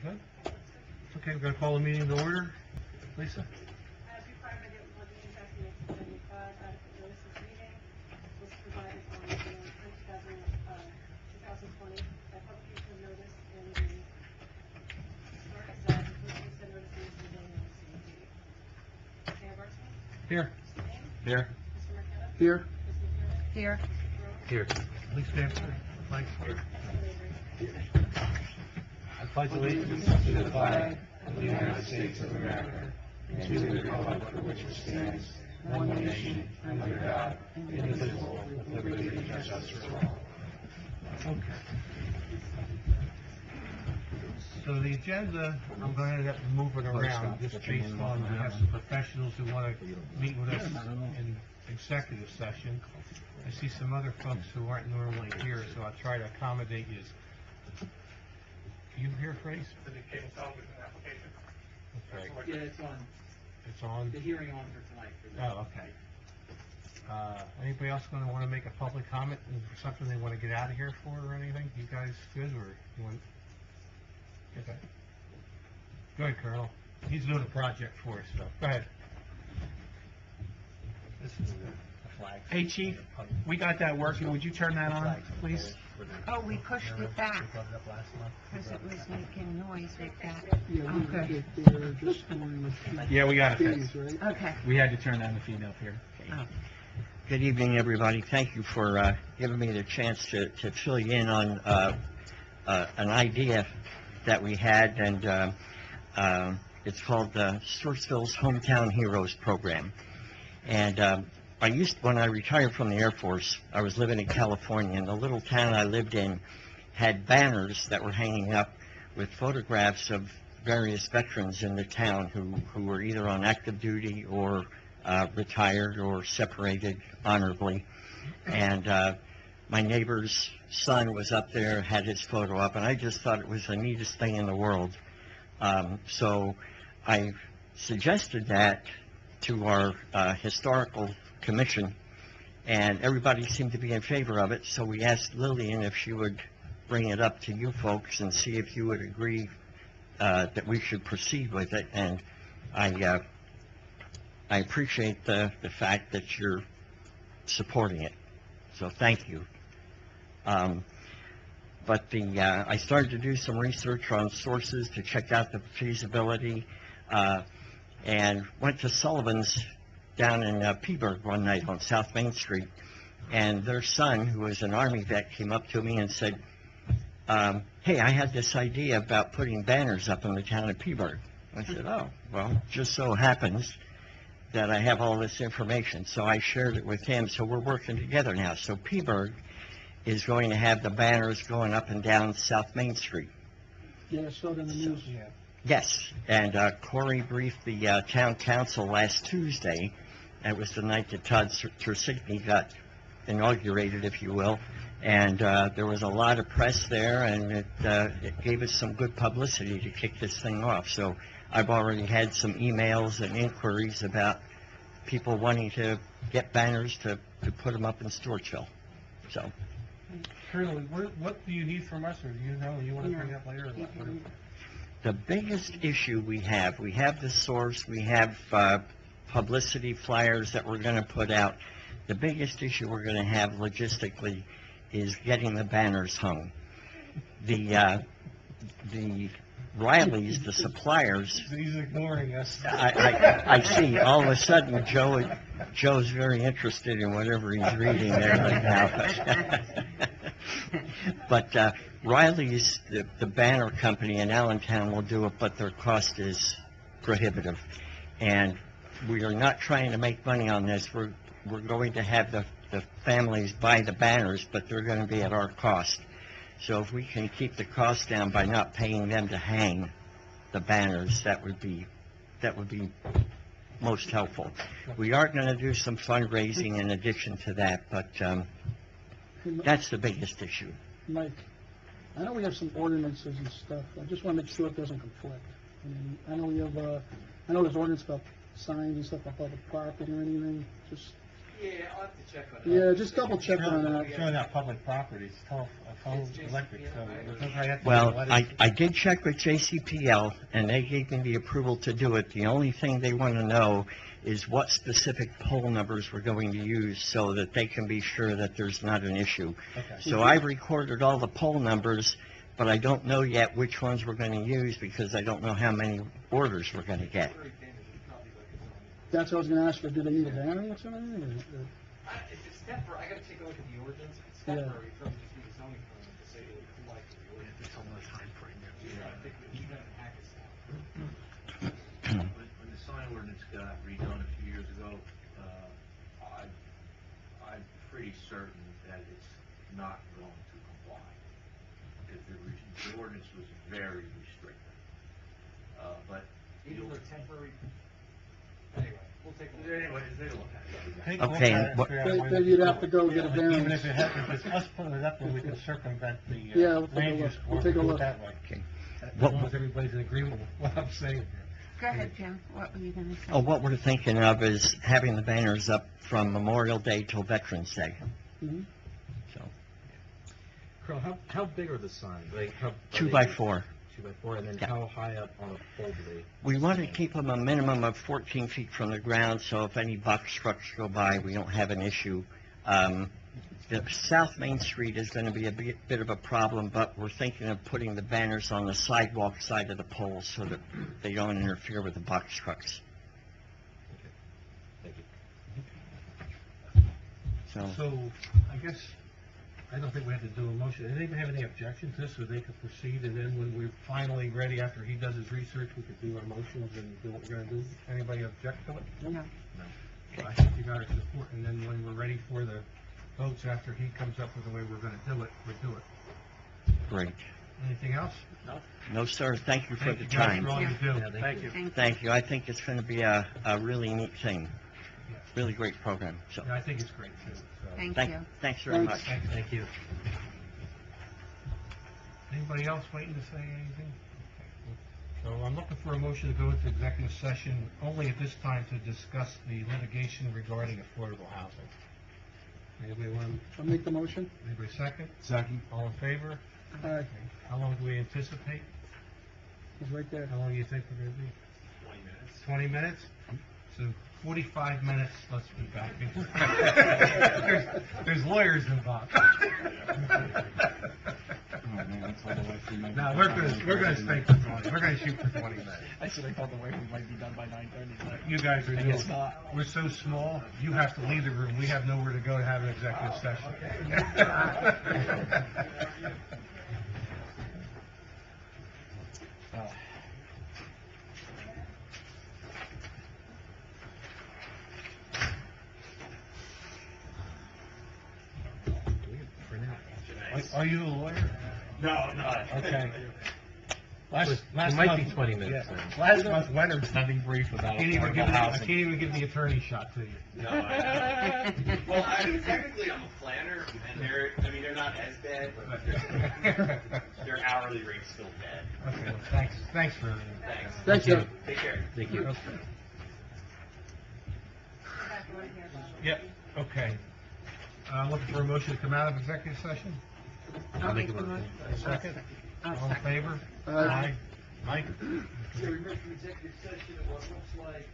Good? Okay, we're going to call the meeting to order. Lisa? As required by the Open Public Meetings Act of 1975, adequate notice of meeting was provided on June 2020. By publication of notice in the Star Gazette, including said notice in the daily notice of the meeting. Mayor Barsney? Here. Mr. Lane? Here. Mr. Marqueta? Here. Ms. McDermott? Here. Mr. Crowell? Here. Please stand for the flag. I pledge allegiance to the flag of the United States of America and to the republic for which it stands, one nation, under God, indivisible, with liberty and justice for all. Okay. So the agenda, I'm going to end up moving around just based on, we have some professionals who want to meet with us in executive session. I see some other folks who aren't normally here, so I'll try to accommodate you. You here, Freddie? For the cable television application. Okay. Yeah, it's on. It's on? The hearing on for tonight. Oh, okay. Anybody else going to want to make a public comment and for something they want to get out of here for or anything? You guys good, or you want? Okay. Go ahead, Colonel. He's doing a project for us, so go ahead. This is the flag. Hey, Chief, we got that working. Would you turn that on, please? Oh, we pushed it back because it was making noise like that. Okay. Yeah, we got it. Okay. We had to turn on the feed up here. Oh. Good evening, everybody. Thank you for giving me the chance to fill you in on an idea that we had, and it's called Sturtsville's Hometown Heroes Program. And when I retired from the Air Force, I was living in California, and the little town I lived in had banners that were hanging up with photographs of various veterans in the town who were either on active duty or retired or separated honorably. And my neighbor's son was up there, had his photo up, and I just thought it was the neatest thing in the world. So I suggested that to our historical commission, and everybody seemed to be in favor of it, so we asked Lillian if she would bring it up to you folks and see if you would agree that we should proceed with it. And I appreciate the fact that you're supporting it, so thank you. But I started to do some research on sources to check out the feasibility, and went to Sullivan's down in Peaburg one night on South Main Street, and their son, who was an Army vet, came up to me and said, hey, I had this idea about putting banners up in the town of Peaburg. I said, oh, well, just so happens that I have all this information. So I shared it with him, so we're working together now. So Peaburg is going to have the banners going up and down South Main Street. Yeah, I saw it in the news. Yeah. Yes, and Corey briefed the town council last Tuesday. That was the night that Todd Tersigny got inaugurated, if you will, and there was a lot of press there, and it gave us some good publicity to kick this thing off. So I've already had some emails and inquiries about people wanting to get banners to put them up in Sturtsville. So. Colonel, what do you need from us, or do you know you want to bring it up later? Or what? The biggest issue we have the source, we have publicity flyers that we're going to put out. The biggest issue we're going to have logistically is getting the banners hung. The Rileys, the suppliers. He's ignoring us. I see. All of a sudden, Joe's very interested in whatever he's reading there right now. But Riley's, the banner company in Allentown, will do it, but their cost is prohibitive. And we are not trying to make money on this. We're going to have the families buy the banners, but they're going to be at our cost. So if we can keep the cost down by not paying them to hang the banners, that would be most helpful. We are going to do some fundraising in addition to that, but that's the biggest issue. Mike, I know we have some ordinances and stuff. I just want to make sure it doesn't conflict. I mean, I know we have, I know there's ordinance about signs and stuff on public property or anything. Just Yeah, I'll have to check on that. Yeah, just double check on that. It's really not public property, it's electric, so it doesn't have to be Well, letters. I did check with JCPL, and they gave me the approval to do it. The only thing they want to know is what specific poll numbers we're going to use so that they can be sure that there's not an issue. Okay. So I recorded all the poll numbers, but I don't know yet which ones we're going to use because I don't know how many orders we're going to get. That's what I was gonna ask for, do they need a variance or anything? If it's temporary, I gotta take a look at the ordinance. If it's Yeah. temporary, it probably just need a zoning permit to say it would comply with the ordinance. It's on the time frame. Yeah, I think we got an hack us out. When the sign ordinance got redone a few years ago, I'm pretty certain that it's not going to comply. Because the ordinance was very restrictive. But Even though temporary, anyway, we'll take a look. anyway, they look at it. Take a look Okay, at it and what- figure out Then when- then you'd have to go get a Even variance. if it's us putting it up, then we can circumvent the Yeah, we'll take a land look. use We'll board, take a do it look. that way. Okay. As What- long as everybody's in agreement with what I'm saying. Go ahead, Jim, what were you gonna say? Oh, what we're thinking of is having the banners up from Memorial Day till Veterans Day. Mhm. So, Carl, how big are the signs? Like, how? 2x4. 2x4, and then Yeah. how high up on a pole do they? We want to keep them a minimum of 14 feet from the ground, so if any box trucks go by, we don't have an issue. The South Main Street is going to be a bit of a problem, but we're thinking of putting the banners on the sidewalk side of the poles so that they don't interfere with the box trucks. Thank you. So, I guess, I don't think we have to do a motion. Does anybody have any objection to this, so they could proceed, and then when we're finally ready, after he does his research, we could do our motions and do what we're gonna do? Anybody object to it? No. I think you got our support, and then when we're ready for the votes, after he comes up with the way we're gonna do it, we'll do it. Great. Anything else? No, sir, thank you for Thank the you guys time. for all you do. Thank you. Thank you. I think it's going to be a really neat thing. Really great program, so. Yeah, I think it's great, too, so. Thank Thank- you. Thanks very Thanks. much. Thank you. Anybody else waiting to say anything? So I'm looking for a motion to go into executive session only at this time to discuss the litigation regarding affordable housing. Anybody want, I'll make the motion. anybody second? Second. All in favor? Aye, How long do we anticipate? he's right there. How long do you think we're gonna be? 20 minutes. 20 minutes? So 45 minutes, let's be back. There's lawyers involved. No, we're gonna stay for 20, we're gonna shoot for 20 minutes. I said I thought the way we might be done by 9:30. You guys are I new. guess not. We're so small, you have to leave the room, we have nowhere to go to have an executive session. Are you a lawyer? No, no. Okay. It Last might month- be 20 minutes yeah. then. Last month, Leonard Nothing brief about I can't even give, affordable I housing. can't even give the attorney shot to you. No, well, technically I'm a planner, and they're not as bad, but their hourly rate's still bad. Okay, well, thanks for everything. Thanks. Thanks, sir. Take care. Thank you. Okay. Yep, okay. Looking for a motion to come out of executive session? I'll make the motion. Second? I'll All in second. favor? Aye. Mike? So we went from executive session at what looks like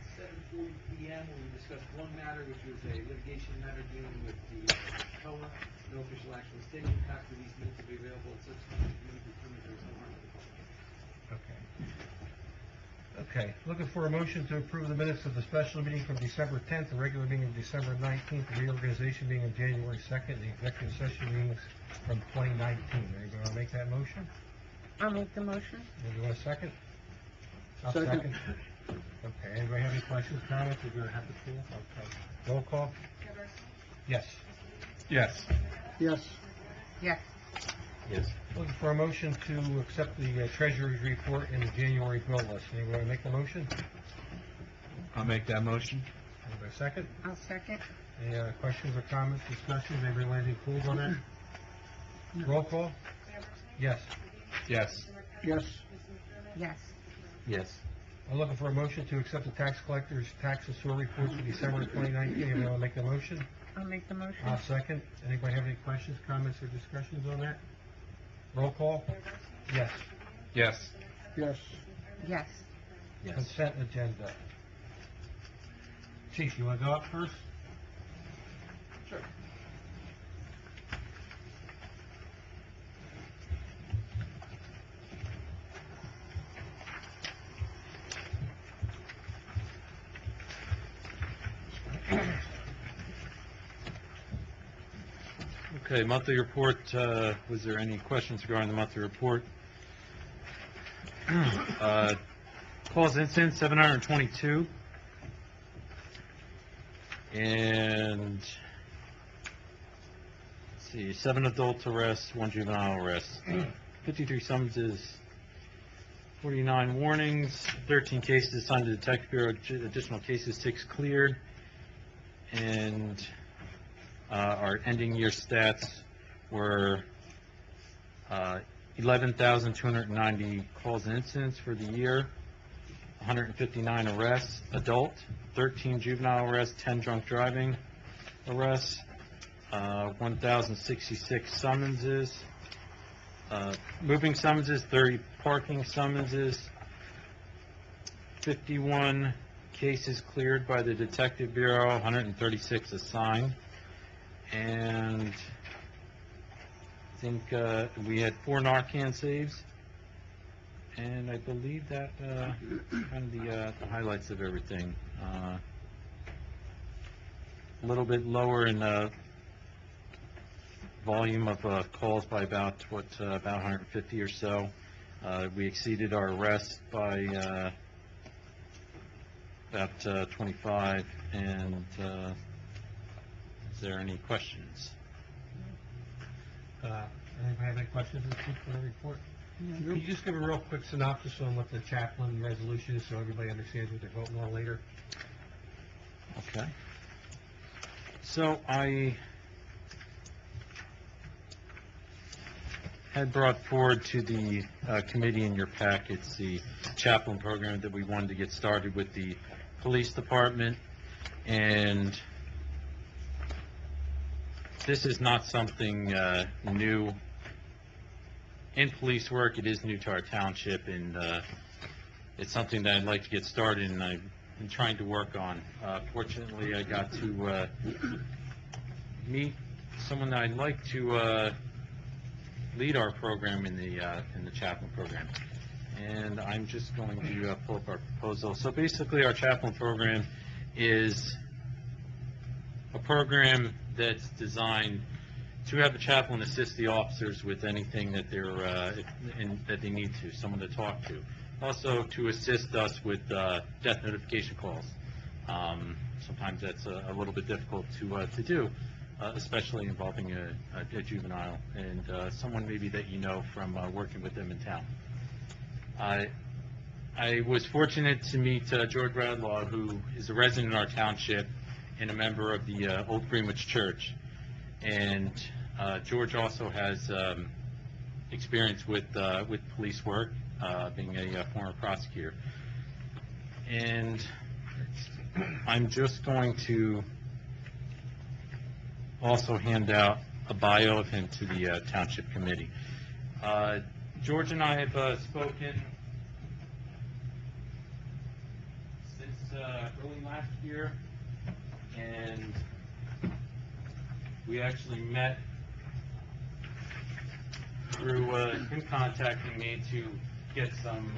7:40 PM, where we discussed one matter, which was a litigation matter dealing with the COA. No official action was taken. Copy of these minutes will be available at such time as the committee determines there is no harm to the public. Okay. Okay, looking for a motion to approve the minutes of the special meeting from December 10th, the regular meeting of December 19th, the reorganization meeting on January 2nd, the executive session meetings from 2019. Anybody want to make that motion? I'll make the motion. Anybody want a second? I'll Second. Okay, anybody have any questions, comments? We're gonna have the pool? Okay. Roll call? Yes. Yes. Yes, Yes. Yes. Looking for a motion to accept the treasurer's report in the January bill list. Anybody want to make the motion? I'll make that motion. Anybody second? I'll second. Any questions or comments, discussions? Anybody want anything pulled on that? Roll call? Yes. Yes. yes, Yes. Yes. I'm looking for a motion to accept the tax collector's tax and sewer reports for December 2019. Anyone want to make the motion? I'll make the motion. I'll second. Anybody have any questions, comments, or discussions on that? Roll call? Yes. Yes. Yes. Yes. Yes. Consent agenda. Chief, you wanna go up first? Sure. Okay, monthly report, was there any questions regarding the monthly report? Calls incident, 722. And, let's see, 7 adult arrests, 1 juvenile arrest. 53 summonses, 49 warnings, 13 cases assigned to the Detective Bureau, additional cases, 6 cleared. And our ending year stats were 11,290 calls and incidents for the year, 159 arrests, adult, 13 juvenile arrests, 10 drunk driving arrests, 1,066 summonses, moving summonses, 30 parking summonses, 51 cases cleared by the Detective Bureau, 136 assigned, and I think we had 4 Narcan saves, and I believe that kind of the highlights of everything. A little bit lower in volume of calls by about about 150 or so. We exceeded our arrests by about 25. And is there any questions? Anybody have any questions for the report? Can you just give a real quick synopsis on what the chaplain resolution is so everybody understands what they're voting on later? Okay. So I had brought forward to the committee in your packets the chaplain program that we wanted to get started with the police department, and this is not something new in police work. It is new to our township, and it's something that I'd like to get started, and I've been trying to work on. Fortunately, I got to meet someone that I'd like to lead our program in the chaplain program. And I'm just going to pull up our proposal. So basically, our chaplain program is a program that's designed to have the chaplain assist the officers with anything that that they need to, someone to talk to. Also to assist us with death notification calls. Sometimes that's a little bit difficult to do, especially involving a juvenile and someone maybe that you know from working with them in town. I was fortunate to meet George Radlaw, who is a resident in our township and a member of the Old Greenwich Church. And George also has experience with police work, being a former prosecutor. And I'm just going to also hand out a bio of him to the Township Committee. George and I have spoken since early last year, and we actually met through him contacting me to get some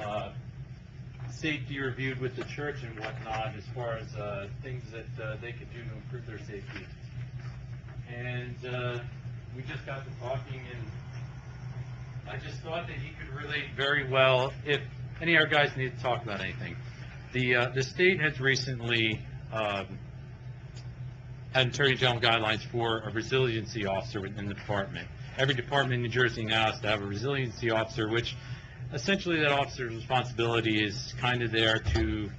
safety reviewed with the church and whatnot, as far as things that they could do to improve their safety. And we just got to talking, and I just thought that he could relate very well if any of our guys need to talk about anything. The state has recently had Attorney General guidelines for a resiliency officer within the department. Every department in New Jersey now has to have a resiliency officer, which essentially that officer's responsibility is kind of there to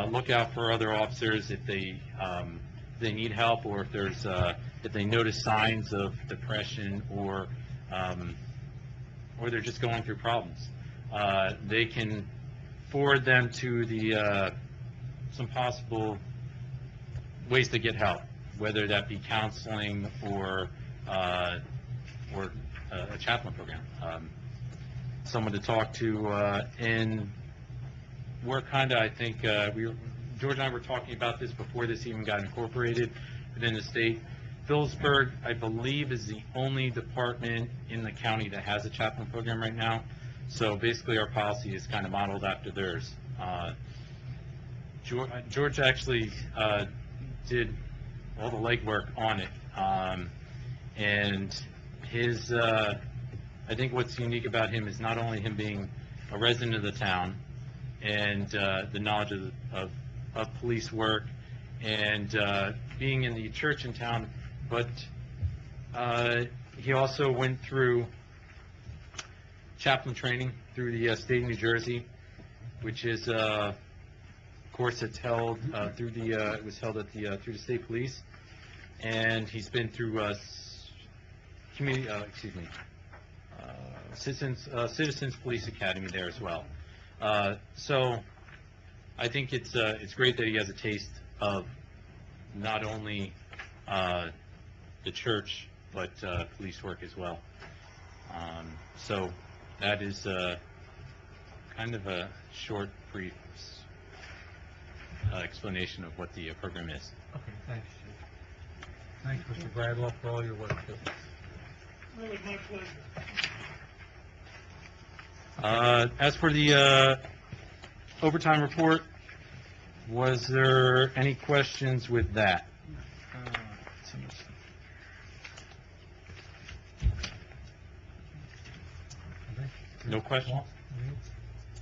look out for other officers if they need help, or if they notice signs of depression or they're just going through problems. They can forward them to some possible ways to get help. whether that be counseling or a chaplain program. Someone to talk to, and we're kind of, I think, George and I were talking about this before this even got incorporated within the state. Phillipsburg, I believe, is the only department in the county that has a chaplain program right now. So basically, our policy is kind of modeled after theirs. George actually did all the legwork on it, and his, I think what's unique about him is not only him being a resident of the town and the knowledge of police work and being in the church in town, but he also went through chaplain training through the state of New Jersey, which is a course that's held through the it was held at the through the state police, and he's been through Citizens Police Academy there as well. So I think it's great that he has a taste of not only the church, but police work as well. So that is kind of a short, brief explanation of what the program is. Okay, thanks, Chief. Thanks, Mr. Bradlaugh, for all your work, too. Really, my pleasure. As for the overtime report, was there any questions with that? No questions?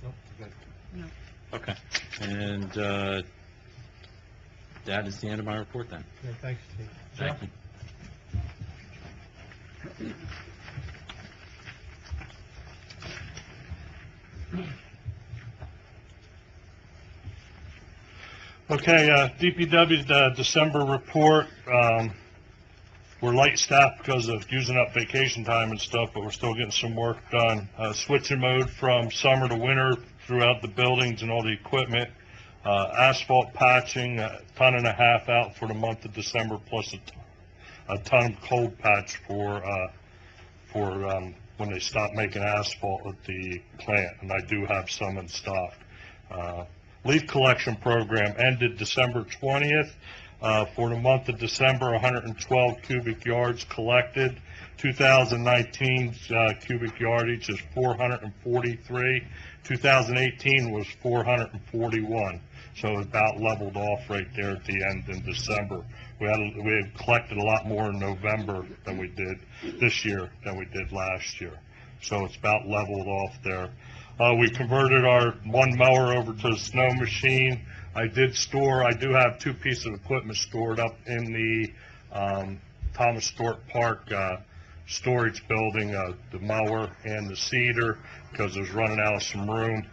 Nope, good. Okay. And that is the end of my report then. Yeah, thanks, Chief. Thank you. Okay, DPW's December report. We're light staffed because of using up vacation time and stuff, but we're still getting some work done. Switching mode from summer to winter throughout the buildings and all the equipment. Asphalt patching, 1.5 tons out for the month of December, plus a ton of cold patch for when they stop making asphalt at the plant, and I do have some in stock. Leaf collection program ended December 20th. For the month of December, 112 cubic yards collected. 2019's cubic yardage is 443. 2018 was 441. So about leveled off right there at the end in December. We had collected a lot more in November than we did this year than we did last year. So it's about leveled off there. We converted our one mower over to a snow machine. I do have 2 pieces of equipment stored up in the Thomas Stewart Park storage building, the mower and the seeder, because it was running out of some room.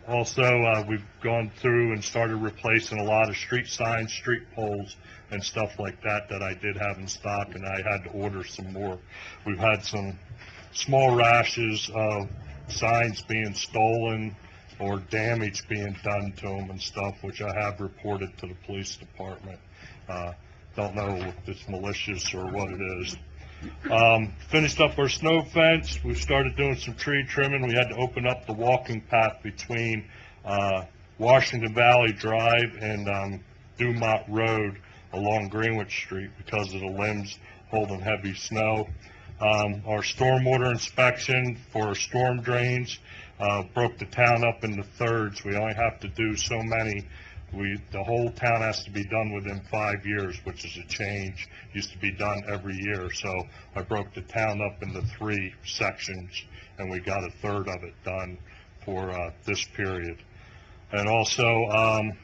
Also, we've gone through and started replacing a lot of street signs, street poles, and stuff like that that I did have in stock, and I had to order some more. We've had some small rashes of signs being stolen or damage being done to them and stuff, which I have reported to the police department. Don't know if it's malicious or what it is. Finished up our snow fence. We started doing some tree trimming. We had to open up the walking path between Washington Valley Drive and Dumont Road along Greenwich Street because of the limbs holding heavy snow. Our stormwater inspection for storm drains broke the town up into thirds. We only have to do so many. The whole town has to be done within 5 years, which is a change. Used to be done every year, so I broke the town up into 3 sections, and we got a third of it done for this period. And also, of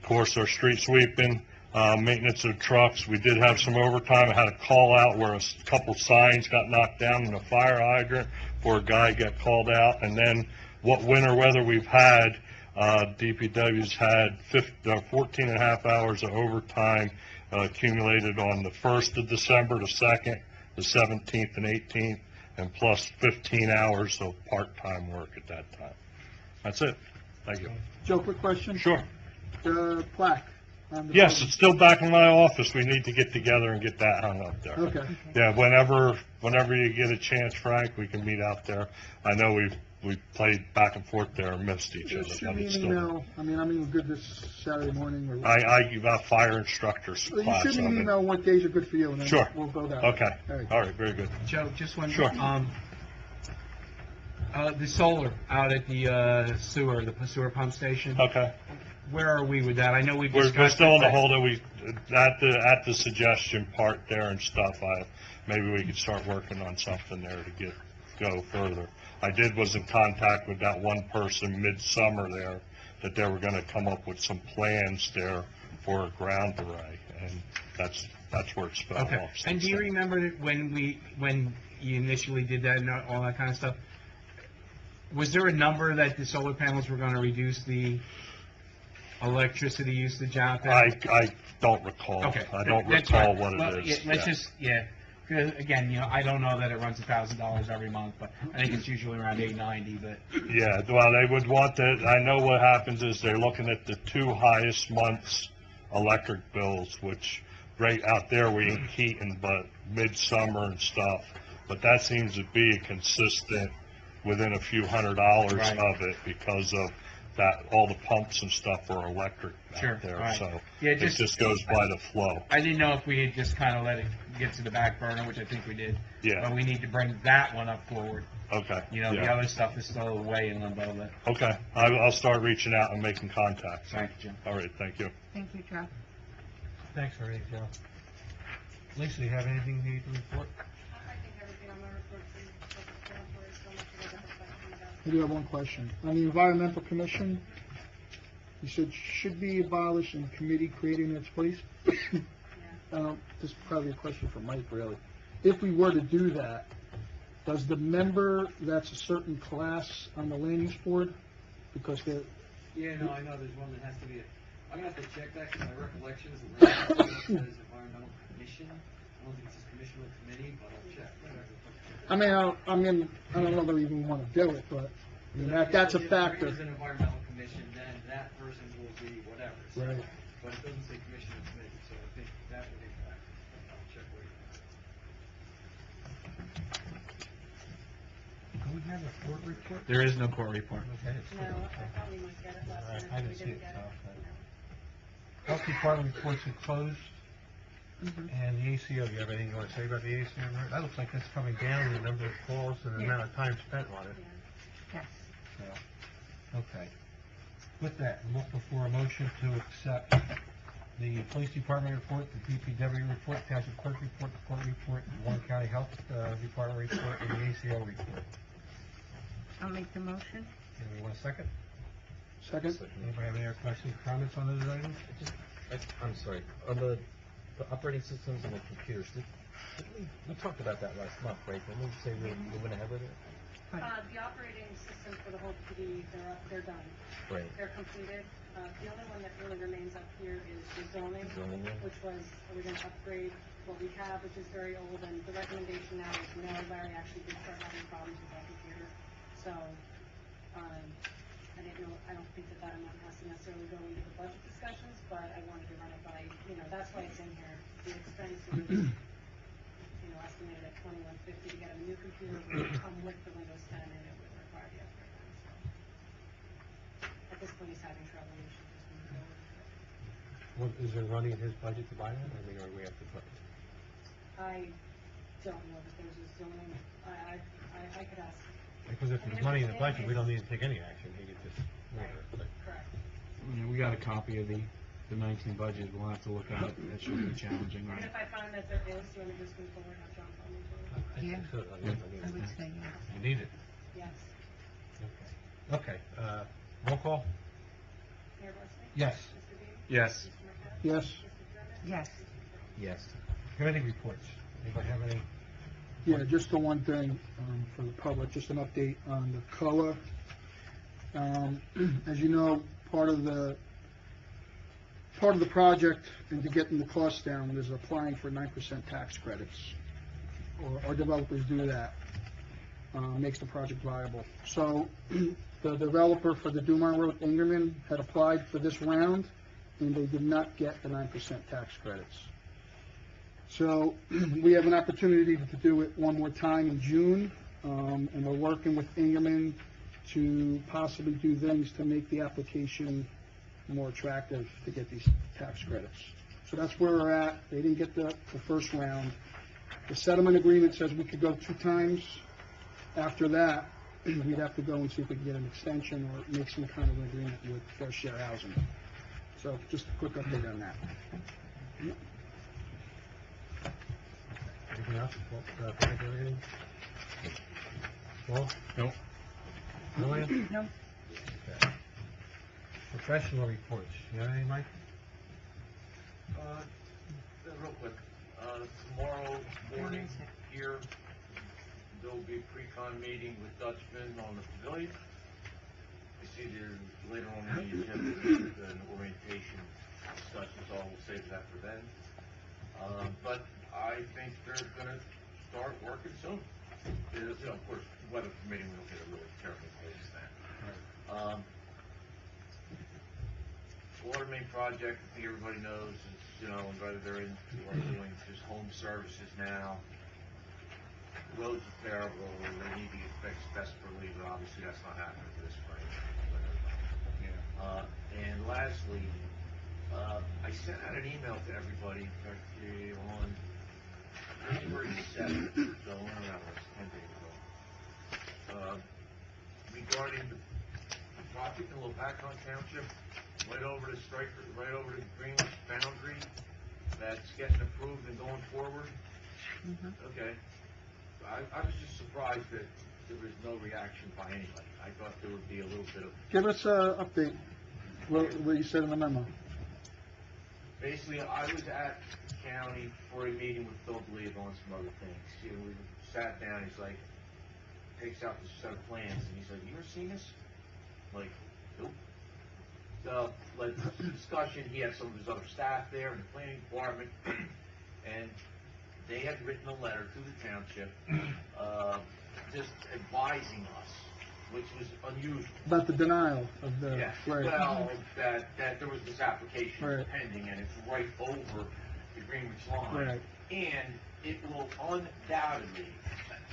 course, our street sweeping, maintenance of trucks. We did have some overtime. I had a call out where a couple signs got knocked down in a fire hydrant before a guy got called out. And then what winter weather we've had, DPW's had 14.5 hours of overtime accumulated on the 1st of December, the 2nd, the 17th, and 18th, and plus 15 hours of part-time work at that time. That's it. Thank you. Joe, quick question. Sure. The plaque, on the Yes, building? it's still back in my office. We need to get together and get that hung up there. Okay. Yeah, whenever you get a chance, Frank, we can meet out there. I know we've played back and forth there and missed each other, Shoot but me it's an still. email, I mean, I'm even good this Saturday morning, or... I give out fire instructors You class. shoot me an of it. email what days are good for you, and then Sure. we'll go that way. Okay, All right. all right, very good. Joe, just one. Sure. The solar out at the sewer pump station. Okay. Where are we with that? I know we We're discussed. still in the it, but- hold, at the suggestion part there and stuff, maybe we could start working on something there to go further. I was in contact with that one person midsummer there, that they were gonna come up with some plans there for a ground array, and that's where it's fell Okay. off. And do you remember that when you initially did that and all that kind of stuff? Was there a number that the solar panels were going to reduce the electricity usage out there? I don't recall. Okay. I don't That's recall fine. what it Well, is. yeah, let's Yeah. just, yeah. 'Cause again, I don't know that it runs $1,000 every month, but I think it's usually around $890, but. Yeah, well, they would want that, I know what happens is they're looking at the 2 highest months' electric bills, which right out there we ain't heating, but midsummer and stuff. But that seems to be consistent within a few $100 Right. of it because of that, all the pumps and stuff are electric Sure, out there, right. so Yeah, it just goes by the flow. I didn't know if we had just kind of let it get to the back burner, which I think we did. Yeah. But we need to bring that one up forward. Okay. The yeah. other stuff is still way in limbo, but Okay, I'll start reaching out and making contacts. thank you, Jim. All right, thank you. Thank you, Joe. Thanks for everything, Joe. Lisa, you have anything you need to report? I think everything on my report is self-explanatory, so much of a question about. I do have one question. On the Environmental Commission, you said should be abolished and committee created in its place? Yeah. This is probably a question for Mike, really. If we were to do that, does the member that's a certain class on the land use board, because they're, Yeah, no, I know there's one that has to be I'm gonna have to check that, because my recollection is the land use board says environmental commission. I don't think it says commission or committee, but I'll check. I don't know that we even want to do it, but, I mean, that's a If factor. there is an environmental commission, then that person will be whatever, so. Right. But it doesn't say commission or committee, so I think that would be a factor. I'll check where you're at. Do we have a court report? There is no court report. Okay, it's No, I thought we might get it last Alright, minute, I but we didn't see didn't it, get so, it. but- No. Health Department reports are closed, Mhm. and the ACO, do you have anything you want to say about the ACO? That looks like that's coming down, the number of calls and the Yeah. amount of time spent on it. Yeah. Yes. So, okay. With that, I'm looking for a motion to accept the Police Department report, the DPW report, Township Clerk report, the Court report, the Warren County Health Department report, and the ACO report. I'll make the motion. Anybody want a second? Second? Anybody have any other questions, comments on those items? I'm sorry, on the operating systems and the computers, we talked about that last month, right? Didn't we say we went ahead with it? The operating system for the whole PD, they're done. Right. They're completed. The only one that really remains up here is the zoning, Zoning, yeah. which was, are we gonna upgrade what we have, which is very old, and the recommendation now is no. Larry actually did start having problems with that computer. So, I don't think that amount has to necessarily go into the budget discussions, but I wanted to run it by, that's why it's in here. The expense is, estimated at $2,150 to get a new computer, which would come with the Windows 10, and it would require the upgrade then, so. At this point, he's having trouble, we should just move forward with it. Is there money in his budget to buy that, or we have to put? I don't know that there's a zoning, I could ask. Because if there's money in the budget, we don't need to take any action, he could just move it. But- Correct. We got a copy of the 19 budget, we'll have to look at it, that should be challenging, And right? if I find that there is, do you want me to just move forward, have John call me forward? I think Yeah. so. I would say yes. You need it. Yes. Okay, roll call? Mayor Barsney? Yes. Mr. Dean? Yes. Mr. McCarthy? Yes. Mr. Turner? Yes. Mr. Turner? Yes. Committee reports. Anybody have any? Yeah, just the one thing, for the public, just an update on the COA. As you know, part of the project into getting the costs down is applying for 9% tax credits. Or our developers do that. Makes the project viable. So, the developer for the Dumont Road, Ingerman, had applied for this round, and they did not get the 9% tax credits. So we have an opportunity to do it one more time in June, and we're working with Ingerman to possibly do things to make the application more attractive to get these tax credits. So that's where we're at. They didn't get the first round. The settlement agreement says we could go 2 times. After that, we'd have to go and see if we can get an extension or make some kind of an agreement with Fair Share Housing. So just a quick update on that. Anything else? Anything? Well? Nope. No, Ann? No. Okay. Professional reports. You have any, Mike? Real quick, tomorrow morning here, there'll be a pre-con meeting with Dutchman on the pavilion. I see there later on in the agenda, an orientation discussion, so we'll save that for then. But I think they're gonna start working soon. There's, of course, weather permitting, we don't get a really terrible pace then. Water main project, I think everybody knows, is, whether they're doing just home services now. Roads are terrible, they need to get fixed desperately, but obviously that's not happening this spring. And lastly, I sent out an email to everybody on January 7th, so whenever that was, 10 days ago, regarding the project in Lopakon Township, right over the Greenwich boundary, that's getting approved and going forward. Okay. I was just surprised that there was no reaction by anybody. I thought there would be a little bit of... Give us an update, what you said in the memo. Basically, I was at the county for a meeting with Bill Believe on some other things. We sat down, he's like, takes out this set of plans, and he's like, you ever seen this? I'm like, nope. So, like, discussion, he had some of his other staff there in the planning department, and they had written a letter to the township, just advising us, which was unusual. About the denial of the... Yeah, Right. well, that there was this application Right. pending, and it's right over the Greenwich line. Right. And it will undoubtedly,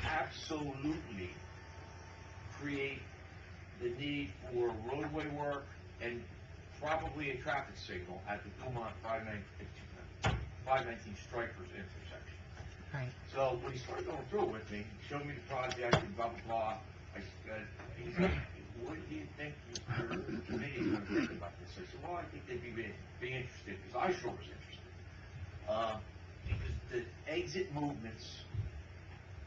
absolutely create the need for roadway work and probably a traffic signal at the Dumont 519 Strikers intersection. Right. So when he started going through it with me, he showed me the project and blah, blah, blah. I said, he's like, what do you think your committee is going to think about this? I said, well, I think they'd be interested, because I sure was interested. Because the exit movements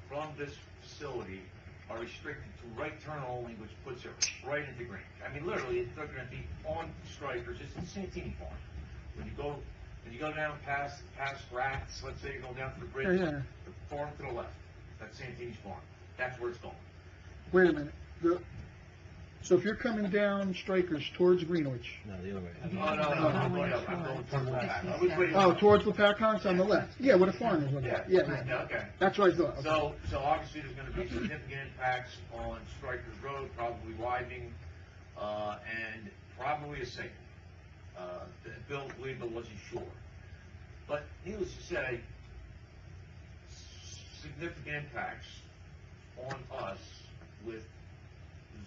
from this facility are restricted to right turn only, which puts it right into Greenwich. I mean, literally, they're going to be on Strikers. It's in Santini Farm. When you go down past Rats, let's say you go down to the bridge, Yeah. the farm to the left, that's Santini's farm. That's where it's going. Wait a minute. So if you're coming down Strikers towards Greenwich, No, the other way. No, I'm going towards the back. I was waiting. oh, towards Lopakon, on the left. Yeah, where the farm is. Yeah. Okay. That's what I thought. Okay. So obviously there's gonna be significant impacts on Strikers Road, probably widening, and probably a signal. Bill wasn't sure. But needless to say, significant impacts on us with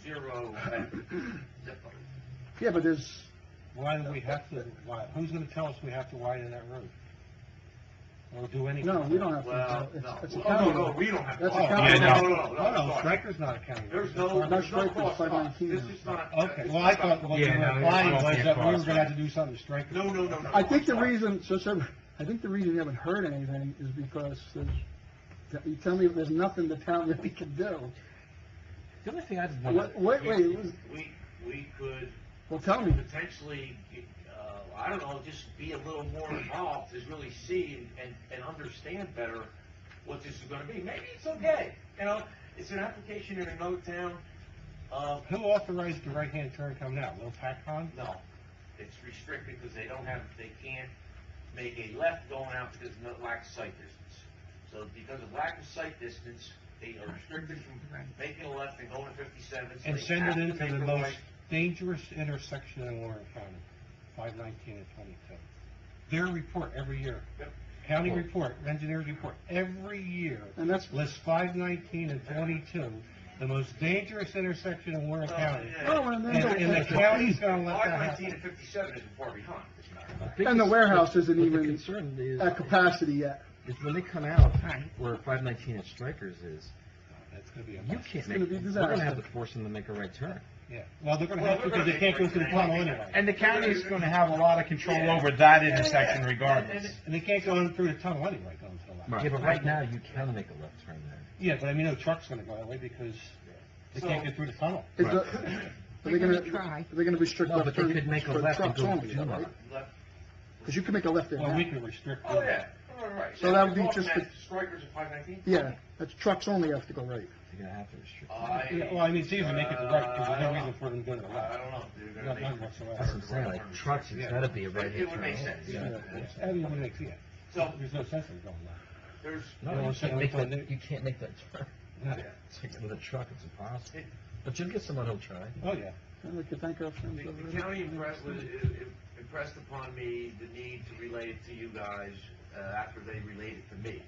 zero zip code. Yeah, but there's, Why do we have to, who's gonna tell us we have to widen that road? Or do anything? no, we don't have to. Well, It's no. a county. No, we don't have to. That's a Oh, county. yeah, No, sorry. Stryker's not a county. There's road. no Strikers, cost to us. 519. This is not. Okay, it's well, I not- thought what you Yeah, were no, implying it was won't be that we were across, gonna have right. to do something to Stryker. No. I think the reason, I think the reason you haven't heard anything is because you tell me there's nothing the town really can do. The only thing I just Wait, We could well, tell me. potentially, I don't know, just be a little more involved, to really see and understand better what this is gonna be. Maybe it's okay, it's an application in another town. Who authorized the right-hand turn coming out? Lopakon? No, it's restricted because they can't make a left going out because of lack of sight distance. So because of lack of sight distance, they are restricted from making a left and going to 57. So And they send have it to into make the a most right. dangerous intersection in Warren County. 519 and 22. Their report every year. Yep. County report, engineer's report, every year And that's, lists 519 and 22, the most dangerous intersection in Warren County. oh, and then And the county's gonna let that 519 happen. and 57 isn't far behind, as a matter of fact. And the warehouse isn't But the even concern is, at capacity yet. is when they come out, Right. where 519 at Strikers is, That's gonna be a you mess. can't gonna make, be we're gonna have disaster. to force them to make a right turn. Yeah, well, they're gonna have to, because they can't go through the tunnel anyway. And the county's gonna have a lot of control over that intersection regardless. And they can't go in through the tunnel anyway, going to the left. Yeah, but right now, you can make a left turn there. Yeah, but I mean, no truck's gonna go that way because they can't get through the tunnel. Is the- Are they gonna, Try. are they gonna restrict No, left but they turn could make a for left and trucks go only, to though, Dumont. right? Left- Because you can make a left there Well, we now. can restrict. Oh, yeah, all right. So that would be You're just talking the- about Strikers at 519? Yeah, that's trucks only have to go right. You're gonna have to restrict. Yeah, well, I mean, it's easy to make it the right, because there's no reason for them to go to the I left. don't know. if they're None gonna make- whatsoever. That's what I'm saying, like, trucks, it's Yeah. gotta be a right It hand would turn. make sense. Yeah, I mean, it makes, yeah. So, There's no sense in going left. there's, No, You know, you so can't make when that, they- you can't make that turn. Yeah. It's like with a truck, it's impossible. It- But you'll get someone who'll try. Oh, yeah. And we could thank our friends over the there. county impressed upon me the need to relay it to you guys, after they relayed it to me.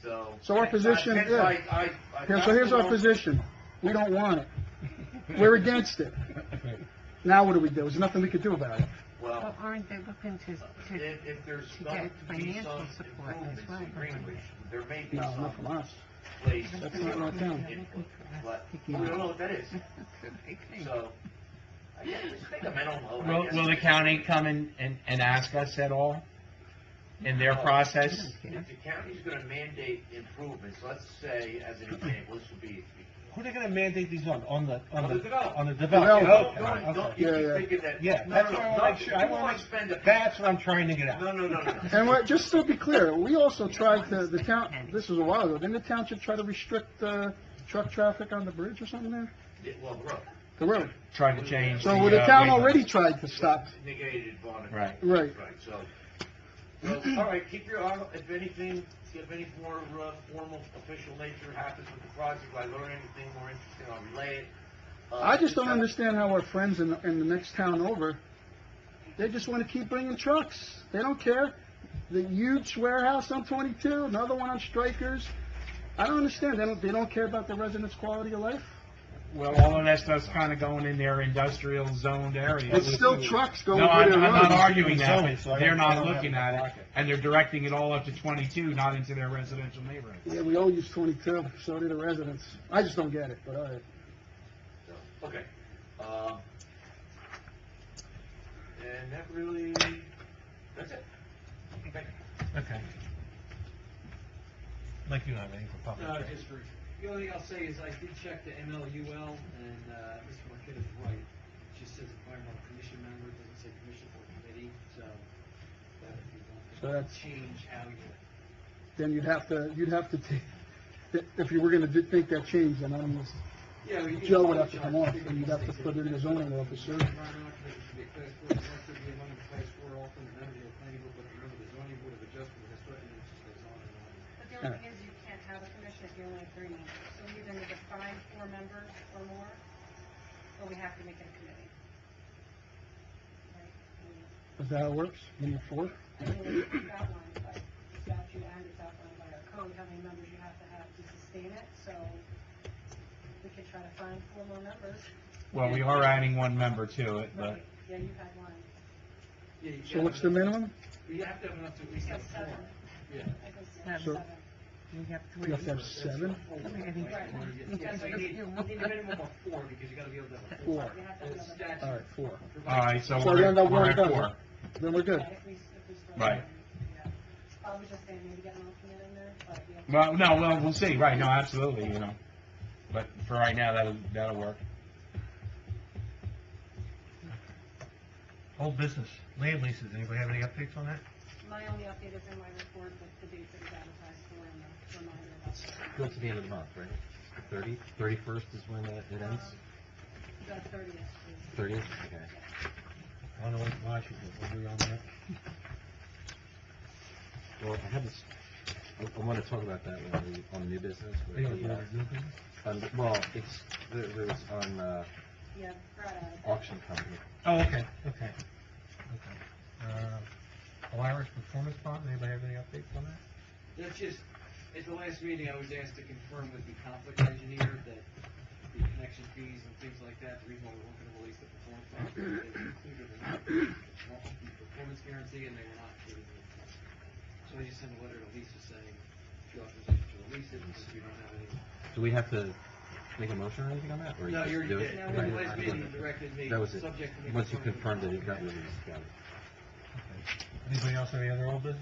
So. So our position, hence yeah. I Here, so here's our position. We don't want it. We're against it. Now what do we do? There's nothing we could do about it. Well, Well, aren't they looking to if there's to going get to be financial some support as improvements well? in Greenwich, there may be No, not from some us. place. That's not our town. input, but we don't know what that is. So, I guess it's like a mental load. I guess. Will the county come and ask us at all in their process? If the county's gonna mandate improvements, let's say, as an example, this would be. Who are they gonna mandate these on? On the developer. on the Developer. developer? Don't, Okay. you Yeah, keep yeah. thinking that. Yeah, No, that's no, what I no, wanna make sure. I don't wanna wanna make- spend a. That's what I'm trying to get at. No. And what, just to be clear, we also tried to, the town, this was a while ago, didn't the township try to restrict, truck traffic on the bridge or something there? Yeah, well, the road. The road. Trying to change So the town weight already limits. tried to stop. Negated on it. Right. Right. Right, so, all right, keep your eye, if anything, if any more, formal, official nature happens with the project, if I learn anything more interesting, I'll relay it. I just don't understand how our friends in the next town over, they just want to keep bringing trucks. They don't care. The huge warehouse on 22, another one on Strikers. I don't understand. They don't care about the residents' quality of life. Well, all of that stuff's kind of going in their industrial zoned areas. It's still trucks going No, through I'm their not roads. arguing that, Zoning, so I but they're don't- I not don't looking have at to it, block it. and they're directing it all up to 22, not into their residential neighborhood. Yeah, we all use 22, so do the residents. I just don't get it, but all right. So, okay, and that really, that's it. Okay. Okay. Mike, you don't have anything for public? No, right? just for, the only thing I'll say is I did check the MLUL, and, Mr. Marqueta is right. It just says environmental commission member, it doesn't say commission or committee, so, that if you So want that's- to change how you, Then you'd have to take, if you were gonna think that changed, then yeah. Joe would have to come off, and you'd have to put it in the zoning officer. Environmental commission should be a class 4 director, be among the class 4 alternate member of the planning board, but remember the zoning board of adjustment has threatened, it just goes on and on. But the only thing is, you can't have a commission if you only have 3 members. So we either need to find 4 members or more, or we have to make it a committee. Right? Is that how it works? When you're four? I mean, it's outlined by statute and it's outlined by our code, how many members you have to sustain it, so we could try to find 4 more members. Well, we are adding one member to it, but Right, yeah, you had 1. Yeah, you So gotta what's have the enough- minimum? You have to have enough to at least You have have 4. 7. Yeah. I think Seven. So- 7. You have You 3. have to have 7? Yeah, so you need a minimum of 4, because you gotta be able to have a 4. Four. You have to have The another. statute All right, 4. all provides- right, so So we end up we're one at done. 4. Then we're good. Yeah, if we start. Right. Yeah. I was just saying, maybe get an alternate in there, but we have to. Well, no, well, we'll see, right, no, absolutely, you know, but for right now, that'll work. Old business, land leases, anybody have any updates on that? My only update is in my report with the dates that was advertised for and the reminder about that. Go to the end of the month, right? The 31st is when it ends? The 30th is. 30th? Okay. I don't know what Washington, what we on that? Well, I have this, I want to talk about that on the new business. Are you on the new business? Well, it's, there's on, Yeah, Brad added that. Auction company. Oh, okay. Polaris Performance Bond, anybody have any updates on that? That's just, at the last meeting, I was asked to confirm with the conflict engineer that the connection fees and things like that, the reason why we weren't gonna release the performance bond, they were included in the performance guarantee, and they were not included in the performance. So I just sent a letter to Lisa saying, she authorization to release it, because we don't have any. Do we have to make a motion or anything on that? Or No, just you already do did. it? Now, the last meeting, you directed me, That was it. subject to me. Once you confirmed that it got released, got it. Anybody else have any other old business?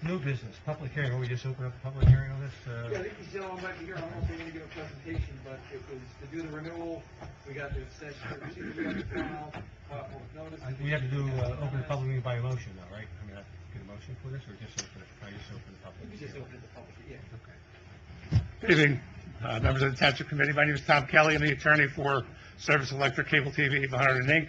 New business, public hearing, we just open up a public hearing on this, Yeah, I think you still might be here, I don't know if they're gonna give a presentation, but it was to do the renewal, we got the session, we got the file, public notice. we have to do, open the public meeting by motion though, right? I mean, I get a motion for this, or just open it, I just open the public? We just opened the public, yeah. Okay. Good evening, members of the Township Committee. My name is Tom Kelly. I'm the attorney for Service Electric Cable TV 100 Inc.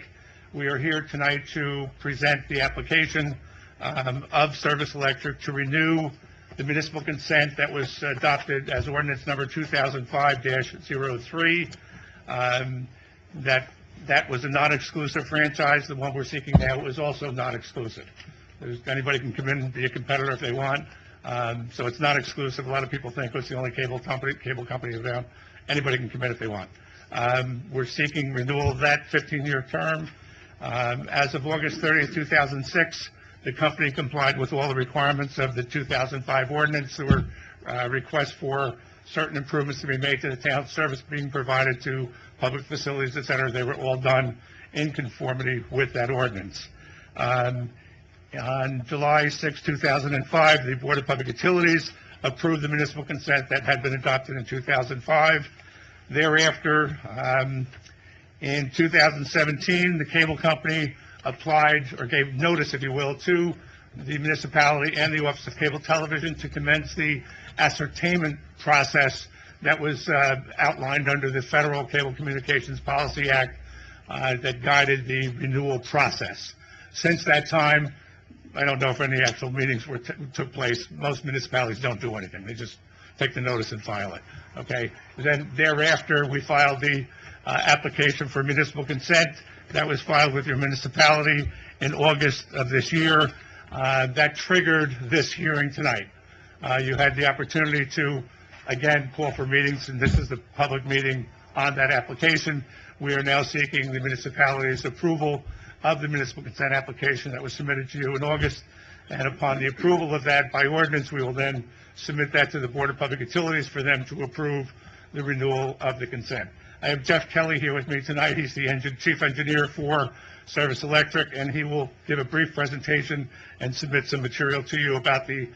We are here tonight to present the application of Service Electric to renew the municipal consent that was adopted as ordinance number 2005-03. That was a non-exclusive franchise. The one we're seeking now is also non-exclusive. Anybody can come in and be a competitor if they want. So it's not exclusive. A lot of people think it's the only cable company around. Anybody can come in if they want. We're seeking renewal of that 15-year term. As of August 30th, 2006, the company complied with all the requirements of the 2005 ordinance. There were requests for certain improvements to be made to the town, service being provided to public facilities, et cetera. They were all done in conformity with that ordinance. On July 6, 2005, the Board of Public Utilities approved the municipal consent that had been adopted in 2005. Thereafter, in 2017, the cable company applied, or gave notice, if you will, to the municipality and the Office of Cable Television to commence the ascertainment process that was outlined under the Federal Cable Communications Policy Act that guided the renewal process. Since that time, I don't know if any actual meetings took place. Most municipalities don't do anything. They just take the notice and file it, okay? Then thereafter, we filed the application for municipal consent. That was filed with your municipality in August of this year. That triggered this hearing tonight. You had the opportunity to, again, call for meetings, and this is the public meeting on that application. We are now seeking the municipality's approval of the municipal consent application that was submitted to you in August. And upon the approval of that by ordinance, we will then submit that to the Board of Public Utilities for them to approve the renewal of the consent. I have Jeff Kelly here with me tonight. He's the chief engineer for Service Electric, and he will give a brief presentation and submit some material to you about the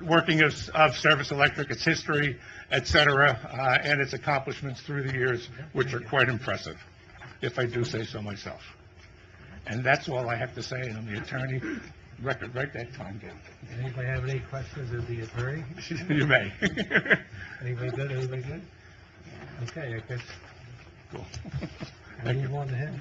working of Service Electric, its history, et cetera, and its accomplishments through the years, which are quite impressive, if I do say so myself. And that's all I have to say, and I'm the attorney. Record, write that time down. Anybody have any questions of the attorney? You may. Anybody good, everybody good? Okay, I guess Cool. we'll move on to him.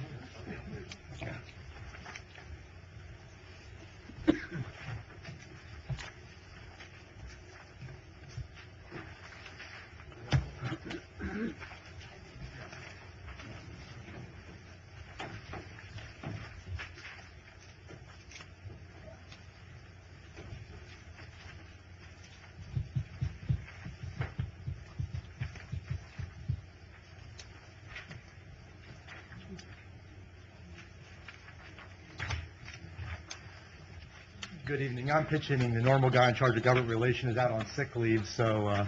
Good evening. I'm pitch hitting. The normal guy in charge of government relations is out on sick leave, so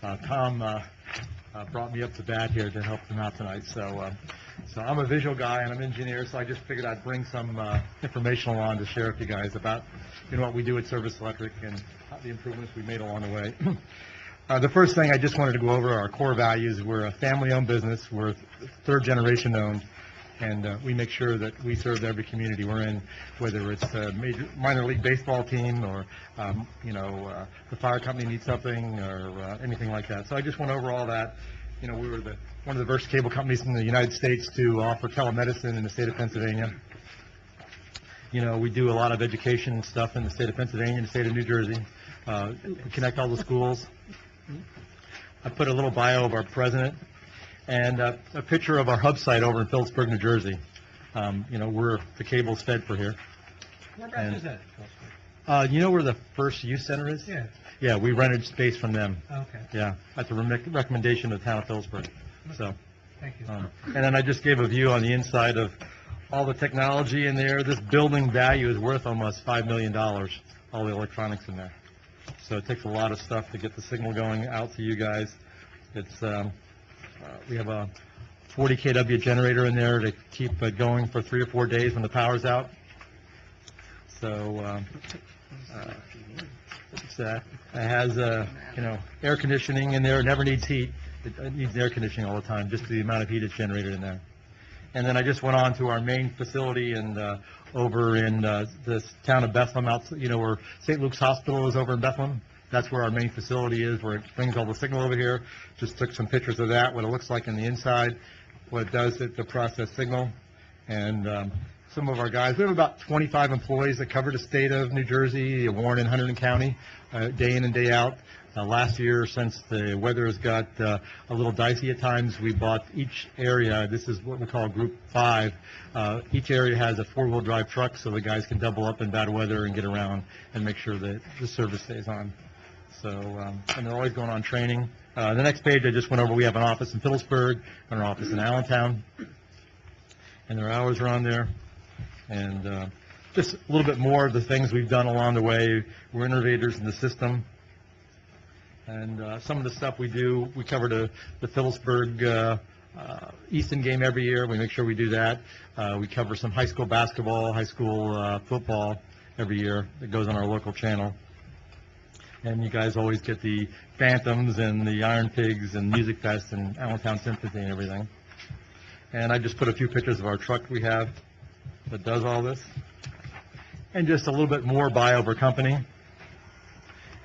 Tom brought me up to bat here to help him out tonight. So I'm a visual guy and I'm an engineer, so I just figured I'd bring some information along to share with you guys about what we do at Service Electric and the improvements we made along the way. The first thing I just wanted to go over are our core values. We're a family-owned business. We're third generation owned. And we make sure that we serve every community we're in, whether it's a minor league baseball team or, the fire company needs something or anything like that. So I just went over all that. We were one of the first cable companies in the United States to offer telemedicine in the state of Pennsylvania. We do a lot of education stuff in the state of Pennsylvania and the state of New Jersey. We connect all the schools. I put a little bio of our president. And a picture of our hub site over in Phillipsburg, New Jersey. You know, where the cable's fed for here. Whereabouts is that? You know where the first youth center is? Yeah, Yeah, we rented space from them. okay, Yeah, at the recommendation of the town of Phillipsburg. So, thank you. and then I just gave a view on the inside of all the technology in there. This building value is worth almost $5 million, all the electronics in there. So it takes a lot of stuff to get the signal going out to you guys. It's, we have a 40 kW generator in there to keep it going for 3 or 4 days when the power's out. So, it has, you know, air conditioning in there. It never needs heat. It needs air conditioning all the time, just the amount of heat it's generated in there. And then I just went on to our main facility and over in this town of Bethlehem, out, you know, where St. Luke's Hospital is over in Bethlehem. That's where our main facility is, where it brings all the signal over here. Just took some pictures of that, what it looks like in the inside, what it does to process signal. And some of our guys, we have about 25 employees that cover the state of New Jersey, Warren and Hunterdon County, day in and day out. Last year, since the weather has got a little dicey at times, we bought each area, this is what we call Group 5, each area has a 4-wheel drive truck so the guys can double up in bad weather and get around and make sure that the service stays on. So, and they're always going on training. The next page I just went over, we have an office in Phillipsburg and an office in Allentown, and their hours are on there. And just a little bit more of the things we've done along the way. We're innovators in the system. And some of the stuff we do, we cover the Phillipsburg Easton game every year. We make sure we do that. We cover some high school basketball, high school football every year that goes on our local channel. And you guys always get the Phantoms and the Iron Pigs and Music Fest and Allentown Symphony and everything. And I just put a few pictures of our truck we have that does all this. And just a little bit more by our company.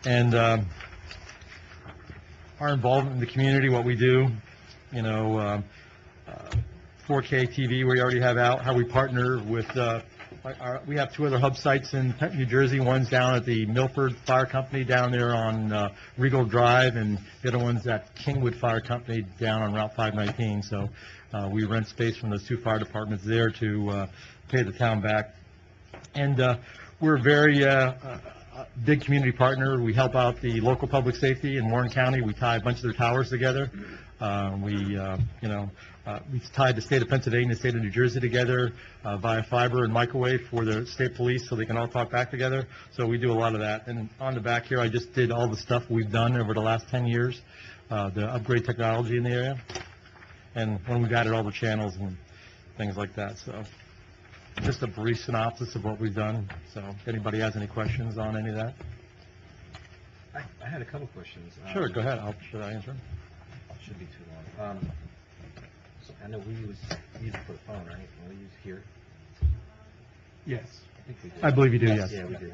And our involvement in the community, what we do, you know, 4K TV we already have out, how we partner with, we have 2 other hub sites in New Jersey. One's down at the Milford Fire Company down there on Regal Drive, and the other one's at Kingwood Fire Company down on Route 519. So we rent space from those 2 fire departments there to pay the town back. And we're very big community partner. We help out the local public safety in Warren County. We tie a bunch of their towers together. We've tied the state of Pennsylvania and the state of New Jersey together via fiber and microwave for the state police so they can all talk back together. So we do a lot of that. And on the back here, I just did all the stuff we've done over the last 10 years, the upgrade technology in the area. And when we've added all the channels and things like that. So just a brief synopsis of what we've done. So if anybody has any questions on any of that. I had a couple questions. Sure, go ahead. Should I answer them? Shouldn't be too long. So I know we use it for the phone, right? We use here. Yes. I think we do. I believe you do, yes. Yeah, we do.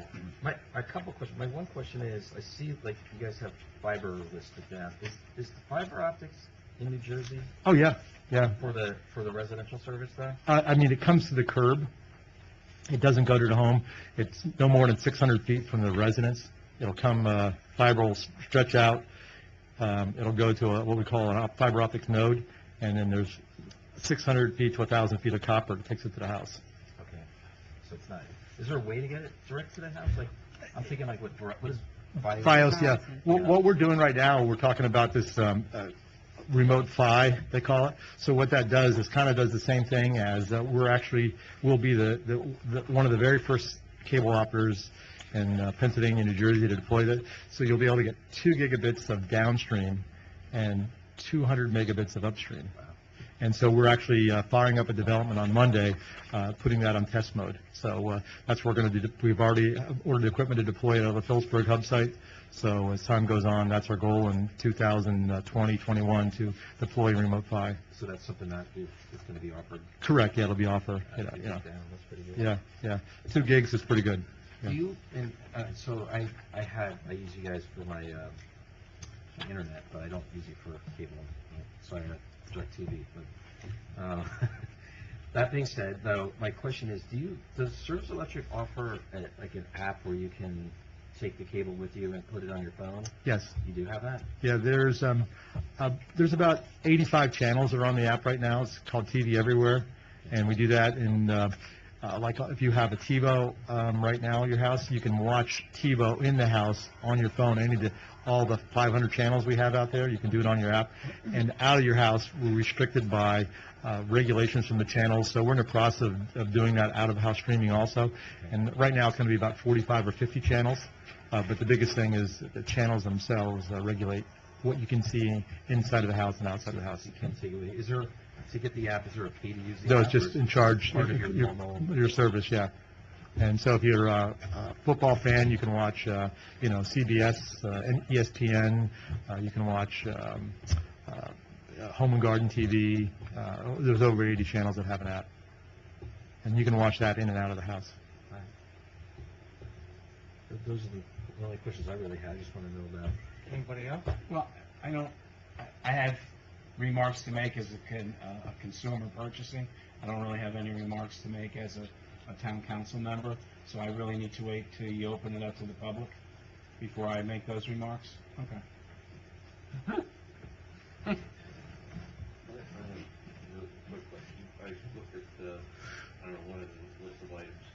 A couple questions. My one question is, I see like you guys have fiber listed down. Is the fiber optics in New Jersey Oh, yeah, yeah. for the residential service there? I mean, it comes to the curb. It doesn't go to the home. It's no more than 600 feet from the residence. It'll come, fiber will stretch out. It'll go to what we call a fiber optics node, and then there's 600 feet to 1,000 feet of copper that takes it to the house. Okay. So it's not, is there a way to get it direct to the house? Like, I'm thinking like what is Fios? Fios, yeah. What we're doing right now, we're talking about this remote PHY, they call it. So what that does is kind of does the same thing as we'll be one of the very first cable operators in Pennsylvania, New Jersey to deploy that. So you'll be able to get 2 gigabits of downstream and 200 megabits of upstream. And so we're actually firing up a development on Monday, putting that on test mode. So that's what we're going to do. We've already ordered equipment to deploy it on the Phillipsburg hub site. So as time goes on, that's our goal in 2020-21 to deploy remote PHY. So that's something that is going to be offered? Correct, yeah, it'll be offered. Yeah. That's pretty good. Yeah. 2 gigs is pretty good. Yeah. Do you, and so I use you guys for my internet, but I don't use you for cable. So I have DirecTV. But that being said, though, my question is, does Service Electric offer like an app where you can take the cable with you and put it on your phone? Yes. You do have that? Yeah, there's about 85 channels that are on the app right now. It's called TV Everywhere, and we do that in, like, if you have a TiVo right now at your house, you can watch TiVo in the house on your phone. All the 500 channels we have out there, you can do it on your app. And out of your house, we're restricted by regulations from the channels, so we're in the process of doing that out-of-house streaming also. And right now, it's going to be about 45 or 50 channels, but the biggest thing is the channels themselves regulate what you can see inside of the house and outside of the house. You can't take it with you. Is there, to get the app, is there a fee to use the app? No, it's or just is in it charge, part of your normal? your service, yeah. And so if you're a football fan, you can watch, CBS, and ESPN, you can watch Home and Garden TV. There's over 80 channels that have an app. And you can watch that in and out of the house. Right. Those are the only questions I really had. I just want to know about. Anybody else? Well, I have remarks to make as a consumer purchasing. I don't really have any remarks to make as a town council member, so I really need to wait till you open it up to the public before I make those remarks. Okay. Quick question. I looked at, I don't know, one of the list of items,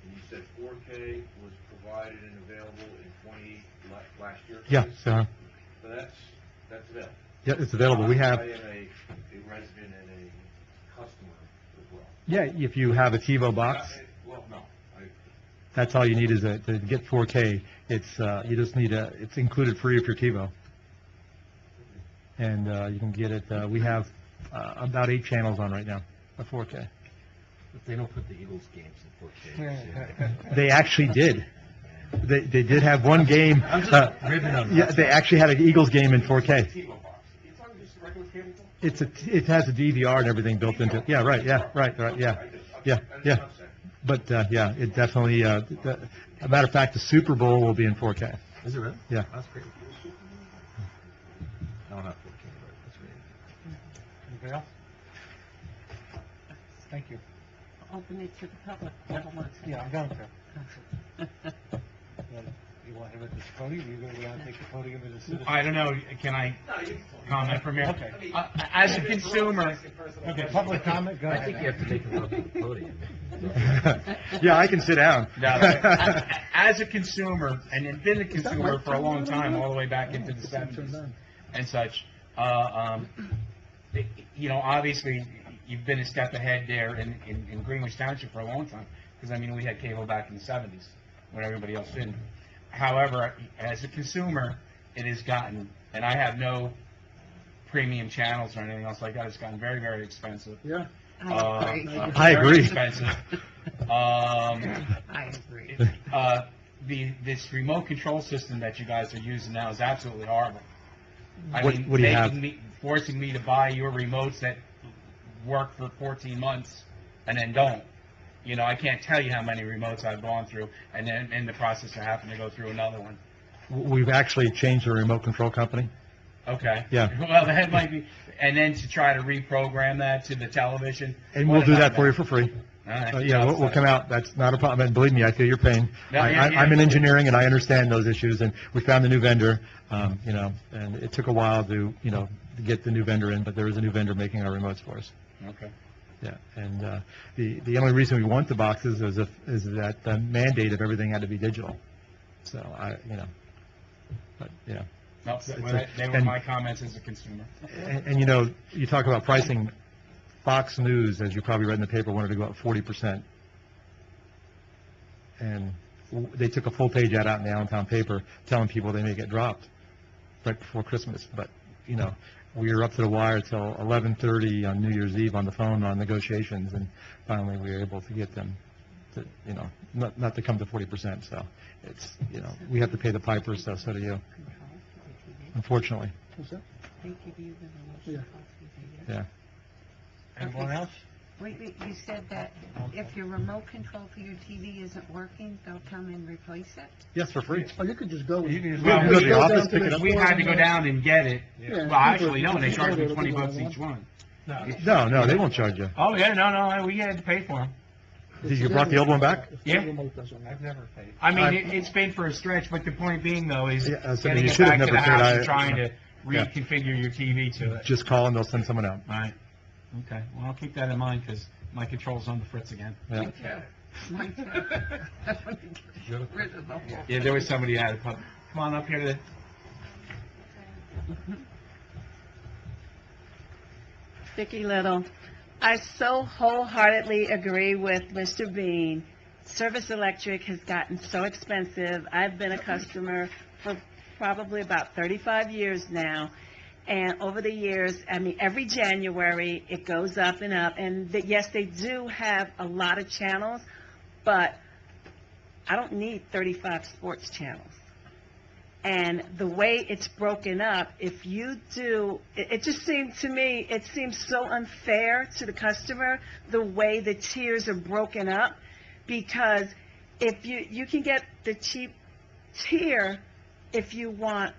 and you said 4K was provided and available in 28 last year? Yeah, so, So that's available? yeah, it's available. We have, I am a resident and a customer as well. yeah, if you have a TiVo box, Well, no, that's all you need is to get 4K. It's, you just need it's included free with your TiVo. And you can get it, we have about 8 channels on right now, of 4K. But they don't put the Eagles games in 4K. They actually did. They did have one game. I'm just ribbing them. Yeah, they actually had an Eagles game in 4K. TiVo box. It's on just regular cable box? It has a DVR and everything built into it. Yeah, right, yeah. But, yeah, it definitely, a matter of fact, the Super Bowl will be in 4K. Is it really? Yeah. That's great. I don't have 4K, but that's great. Anybody else? Thank you. Open it to the public. Yeah, I'm going to. You want him at this podium, you're going to go down and take the podium as a citizen? I don't know, can I comment from here? Okay. As a consumer, Okay, public comment, go I ahead. think you have to make them up at the podium. Yeah, I can sit down. no, as a consumer, and have been a consumer for a long time, all the way back into the 70s and such, obviously, you've been a step ahead there in Greenwich Township for a long time, because, we had cable back in the 70s, when everybody else didn't. However, as a consumer, it has gotten, and I have no premium channels or anything else like that, it's gotten very, very expensive. Yeah. I agree. I Very agree. expensive. I agree. This remote control system that you guys are using now is absolutely horrible. What do you have? Forcing me to buy your remotes that work for 14 months and then don't. I can't tell you how many remotes I've gone through, and then in the process of having to go through another one. We've actually changed the remote control company. Okay. Yeah. Well, that might be, and then to try to reprogram that to the television. And we'll do that for you for free. All right. Yeah, we'll come out. That's not a problem. And believe me, I feel your pain. No, I'm in engineering, and I understand those issues. And we found a new vendor, and it took a while to get the new vendor in, but there is a new vendor making our remotes for us. Okay. Yeah, and the only reason we want the boxes is that the mandate of everything had to be digital. So but yeah. No, they were my comments as a consumer. And you talk about pricing. Fox News, as you probably read in the paper, wanted to go up 40%. And they took a full page ad out in the Allentown paper telling people they may get dropped right before Christmas. But, we were up to the wire till 11:30 on New Year's Eve on the phone on negotiations, and finally we were able to get them to, not to come to 40%. So it's, we have to pay the piper, so do you, unfortunately. What's that? They give you the remote. Yeah. Yeah. Anyone else? Wait, you said that if your remote control for your TV isn't working, they'll come and replace it? Yes, for free. Oh, you could just go. You can just Well, go go to the down office, to pick the it up. We had to go down and get it. Yeah. Well, actually, no, they charged me $20 each one. No, they won't charge you. Oh, yeah, no, we had to pay for them. Did you brought the old one back? Yeah. I've never paid. I mean, it's paid for a stretch, but the point being though is Yeah, so getting you it should have back to the never paid. house and trying to Yeah. reconfigure your TV to it. Just call and they'll send someone out. Right. Okay, well, I'll keep that in mind, because my control's on the fritz again. Yeah. Yeah, there was somebody at it, come on up here to, Vicki Little. I so wholeheartedly agree with Mr. Bean. Service Electric has gotten so expensive. I've been a customer for probably about 35 years now. And over the years, I mean, every January, it goes up and up. And yes, they do have a lot of channels, but I don't need 35 sports channels. And the way it's broken up, if you do, it just seemed to me, it seems so unfair to the customer, the way the tiers are broken up, because if you can get the cheap tier if you want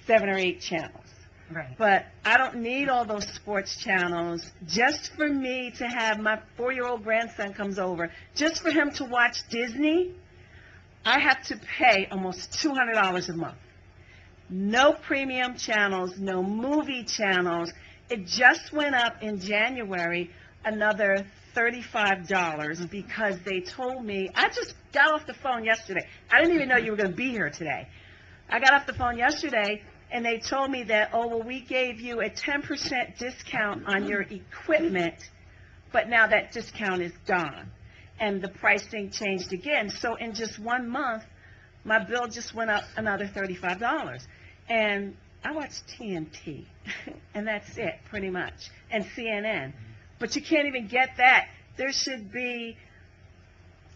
7 or 8 channels. Right. But I don't need all those sports channels just for me to have my 4-year-old grandson comes over, just for him to watch Disney. I have to pay almost $200 a month. No premium channels, no movie channels. It just went up in January another $35 because they told me, I just got off the phone yesterday. I didn't even know you were going to be here today. I got off the phone yesterday and they told me that, oh, well, we gave you a 10% discount on your equipment, but now that discount is gone. And the pricing changed again. So in just 1 month, my bill just went up another $35. And I watch TNT, and that's it, pretty much, and CNN. But you can't even get that. There should be,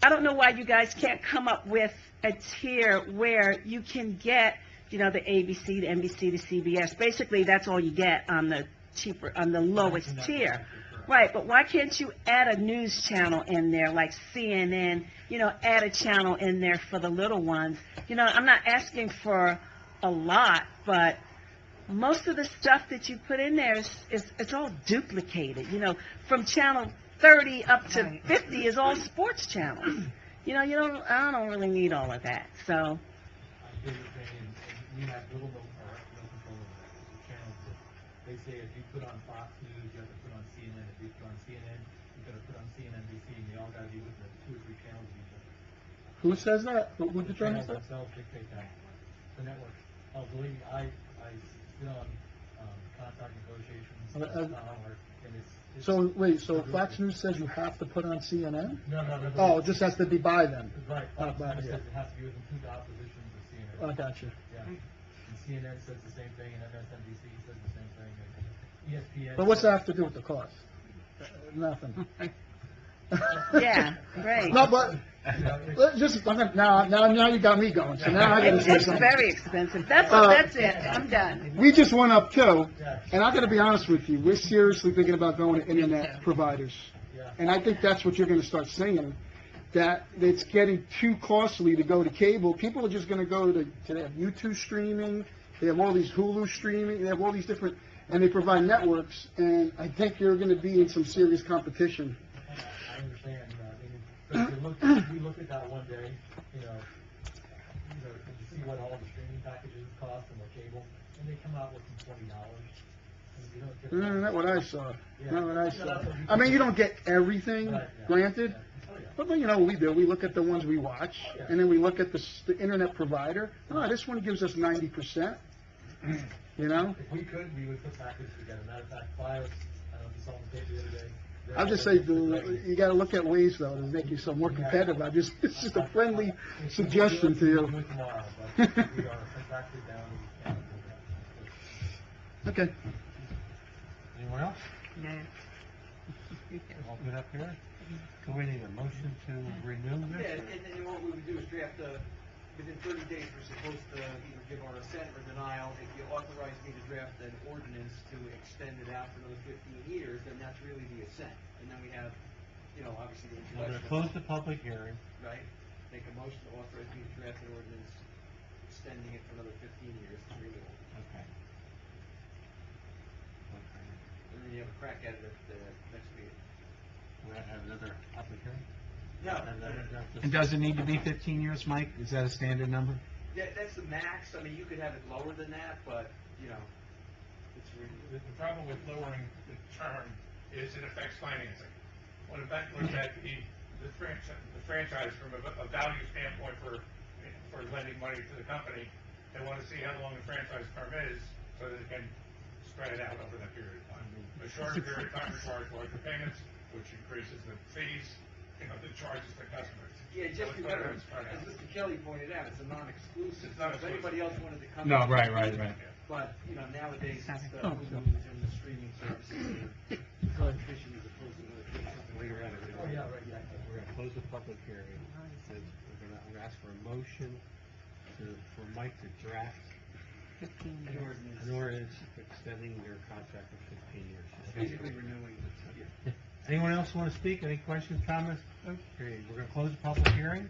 I don't know why you guys can't come up with a tier where you can get, you know, the ABC, the NBC, the CBS. Basically, that's all you get on the cheaper, on the lowest tier. Right, but why can't you add a news channel in there, like CNN, you know, add a channel in there for the little ones? You know, I'm not asking for a lot, but most of the stuff that you put in there is it's all duplicated. You know, from channel 30 up to 50 is all sports channels. You know, I don't really need all of that, so. We have little no control over that. The channels that they say if you put on Fox News, you have to put on CNN. If you put on CNN, you got to put on CNBC, and they all got to be within 2 or 3 channels of each other. Who says that? Who The determines channels that? themselves dictate that. The network. Oh, believe me, I sit on contract negotiations, and it's. So, wait, so Fox News says you have to put on CNN? No. Oh, it just has to be by them? Right. Fox by, News yeah. says it has to be within 2 oppositions of CNN. I got you. Yeah. And CNN says the same thing, and MSNBC says the same thing, and ESPN. But what's that have to do with the cost? Nothing. Yeah, right. No, but, now you got me going, so now I gotta say It's something. very expensive. That's it. I'm done. We just went up too, and I gotta be honest with you, we're seriously thinking about going to internet providers. And I think that's what you're gonna start seeing, that it's getting too costly to go to cable. People are just gonna go to they have YouTube streaming, they have all these Hulu streaming, they have all these different, and they provide networks, and I think you're gonna be in some serious competition. I understand, if we look at that one day, you see what all the streaming packages cost and what cable, and they come out with some $20. Not what I saw. Not what I saw. I mean, you don't get everything, granted. But you know what we do? We look at the ones we watch, and then we look at the internet provider. Oh, this one gives us 90%. You know? If we could, we would put packages together. Matter of fact, FiOS, I don't know if you saw the tape the other day. I'll just say, you got to look at ways, though, to make yourself more competitive. It's just a friendly suggestion to you. We'll do it tomorrow, but we are contracted down. And we can't do that. Okay. Anyone else? No. All good up here? Do we need a motion to renew Yeah, this? and what we would do is draft, within 30 days, we're supposed to either give our assent or denial. If you authorize me to draft an ordinance to extend it out for another 15 years, then that's really the assent. And then we have, obviously the We're going to introduction. close the public hearing. Right? Make a motion to authorize me to draft an ordinance extending it for another 15 years to renewal. Okay. And then you have a crack at it at the next meeting. we have another public hearing? No. And does it need to be 15 years, Mike? Is that a standard number? Yeah, that's the max. I mean, you could have it lower than that, but, you know, it's really. The problem with lowering the term is it affects financing. When a bank looks at the franchise from a value standpoint for lending money to the company, they want to see how long the franchise term is so that it can spread it out over that period of time. A shorter period of time requires larger payments, which increases the fees, the charges to customers. Yeah, So just it's better remember, it's spread as out. Mr. Kelly pointed out, it's a non-exclusive. It's not If anybody else wanted to come. No, in, right. But, nowadays, it's the Oh, Hulu sorry. and the streaming services, the competition as opposed to other things. Later on, Oh, yeah, right, yeah. we're gonna close the public hearing. I'm gonna ask for a motion for Mike to draft 15 an years. ordinance extending your contract for 15 years. Basically renewing, yeah. Anyone else want to speak? Any questions, comments? Okay, we're going to close the public hearing.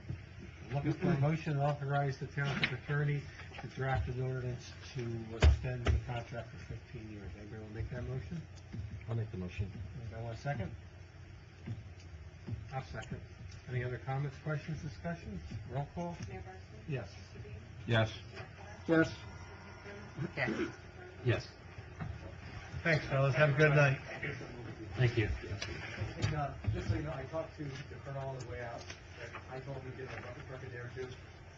Looking for a motion to authorize the township attorney to draft an ordinance to extend the contract for 15 years. Anybody want to make that motion? I'll make the motion. Anybody want a second? I'll second. Any other comments, questions, discussions? Roll call? Mayor Barsney? Yes. Mr. Bean? Yes. Yes. Yes. Yes. Thanks, fellas. Have a good night. Thank you. Just so you know, I talked to Colonel on the way out. I told him to get a bucket there too,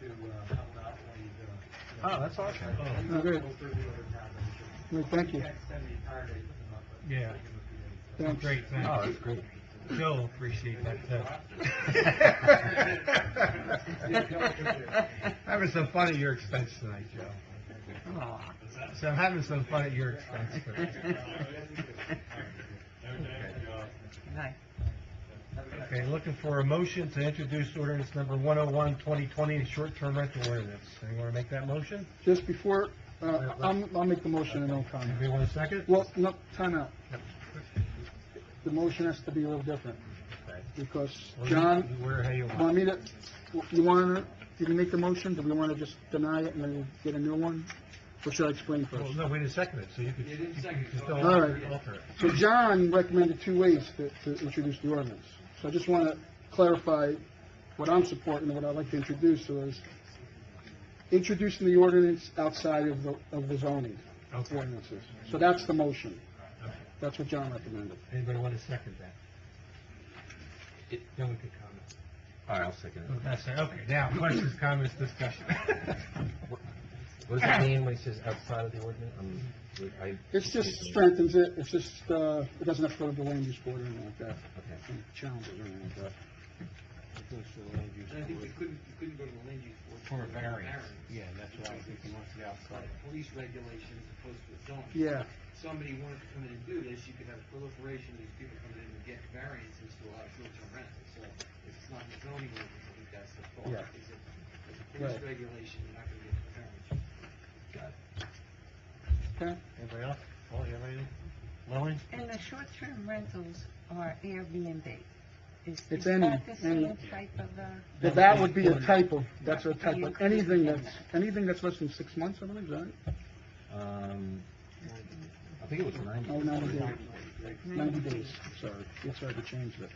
to help him out when he's, Oh, that's awesome. Oh, good. Go through the other tabs. Well, thank you. Can't spend the entire day putting them up, but. Yeah. give him a few days. Thanks. Great, thanks. Oh, that's great. Joe will appreciate that, too. Having some fun at your expense tonight, Joe. Aw. So I'm having some fun at your expense tonight. Nice. Okay, looking for a motion to introduce ordinance number 101, 2020, short-term rental ordinance. Anyone want to make that motion? Just before, I'll make the motion and no comment. Anybody want a second? Well, no, time out. The motion has to be a little different, because John, Where, how you want? want me to, you want to make the motion? Do we want to just deny it and then get a new one? Or should I explain Well, first? no, we didn't second it, so you could, You didn't second it, still All right. alter it. So John recommended two ways to introduce the ordinance. So I just want to clarify what I'm supporting and what I'd like to introduce is introducing the ordinance outside of the zoning Okay. ordinances. So that's the motion. That's what John recommended. Anybody want to second that? Then we could comment. All right, I'll second it. That's it. Okay, now, questions, comments, discussion. What does it mean when it says outside of the ordinance? It just strengthens it. It's just, it doesn't have to go to the land use board or anything like that. Okay. Any challenges or anything like that. And I think you couldn't go to the land use board. For a variance. Yeah, that's why I think he wants it outside. Police regulations as opposed to a zoning. Yeah. Somebody wanted to come in and do this, you could have proliferation of these people coming in and get variances to allow short-term rentals. So if it's not in the zoning ordinance, I think that's the fault. Yeah. Is it, as a police Right. regulation, you're not gonna get the variance. Got it. Okay? Anybody else? Oh, you have anything? Lily? And the short-term rentals are Airbnb. Is It's that any- the same type of, That would be a type of, that's a type of, anything that's less than 6 months, I believe, is that it? I think it was 90. Oh, 90 days. 90 days, sorry. It's hard to change that.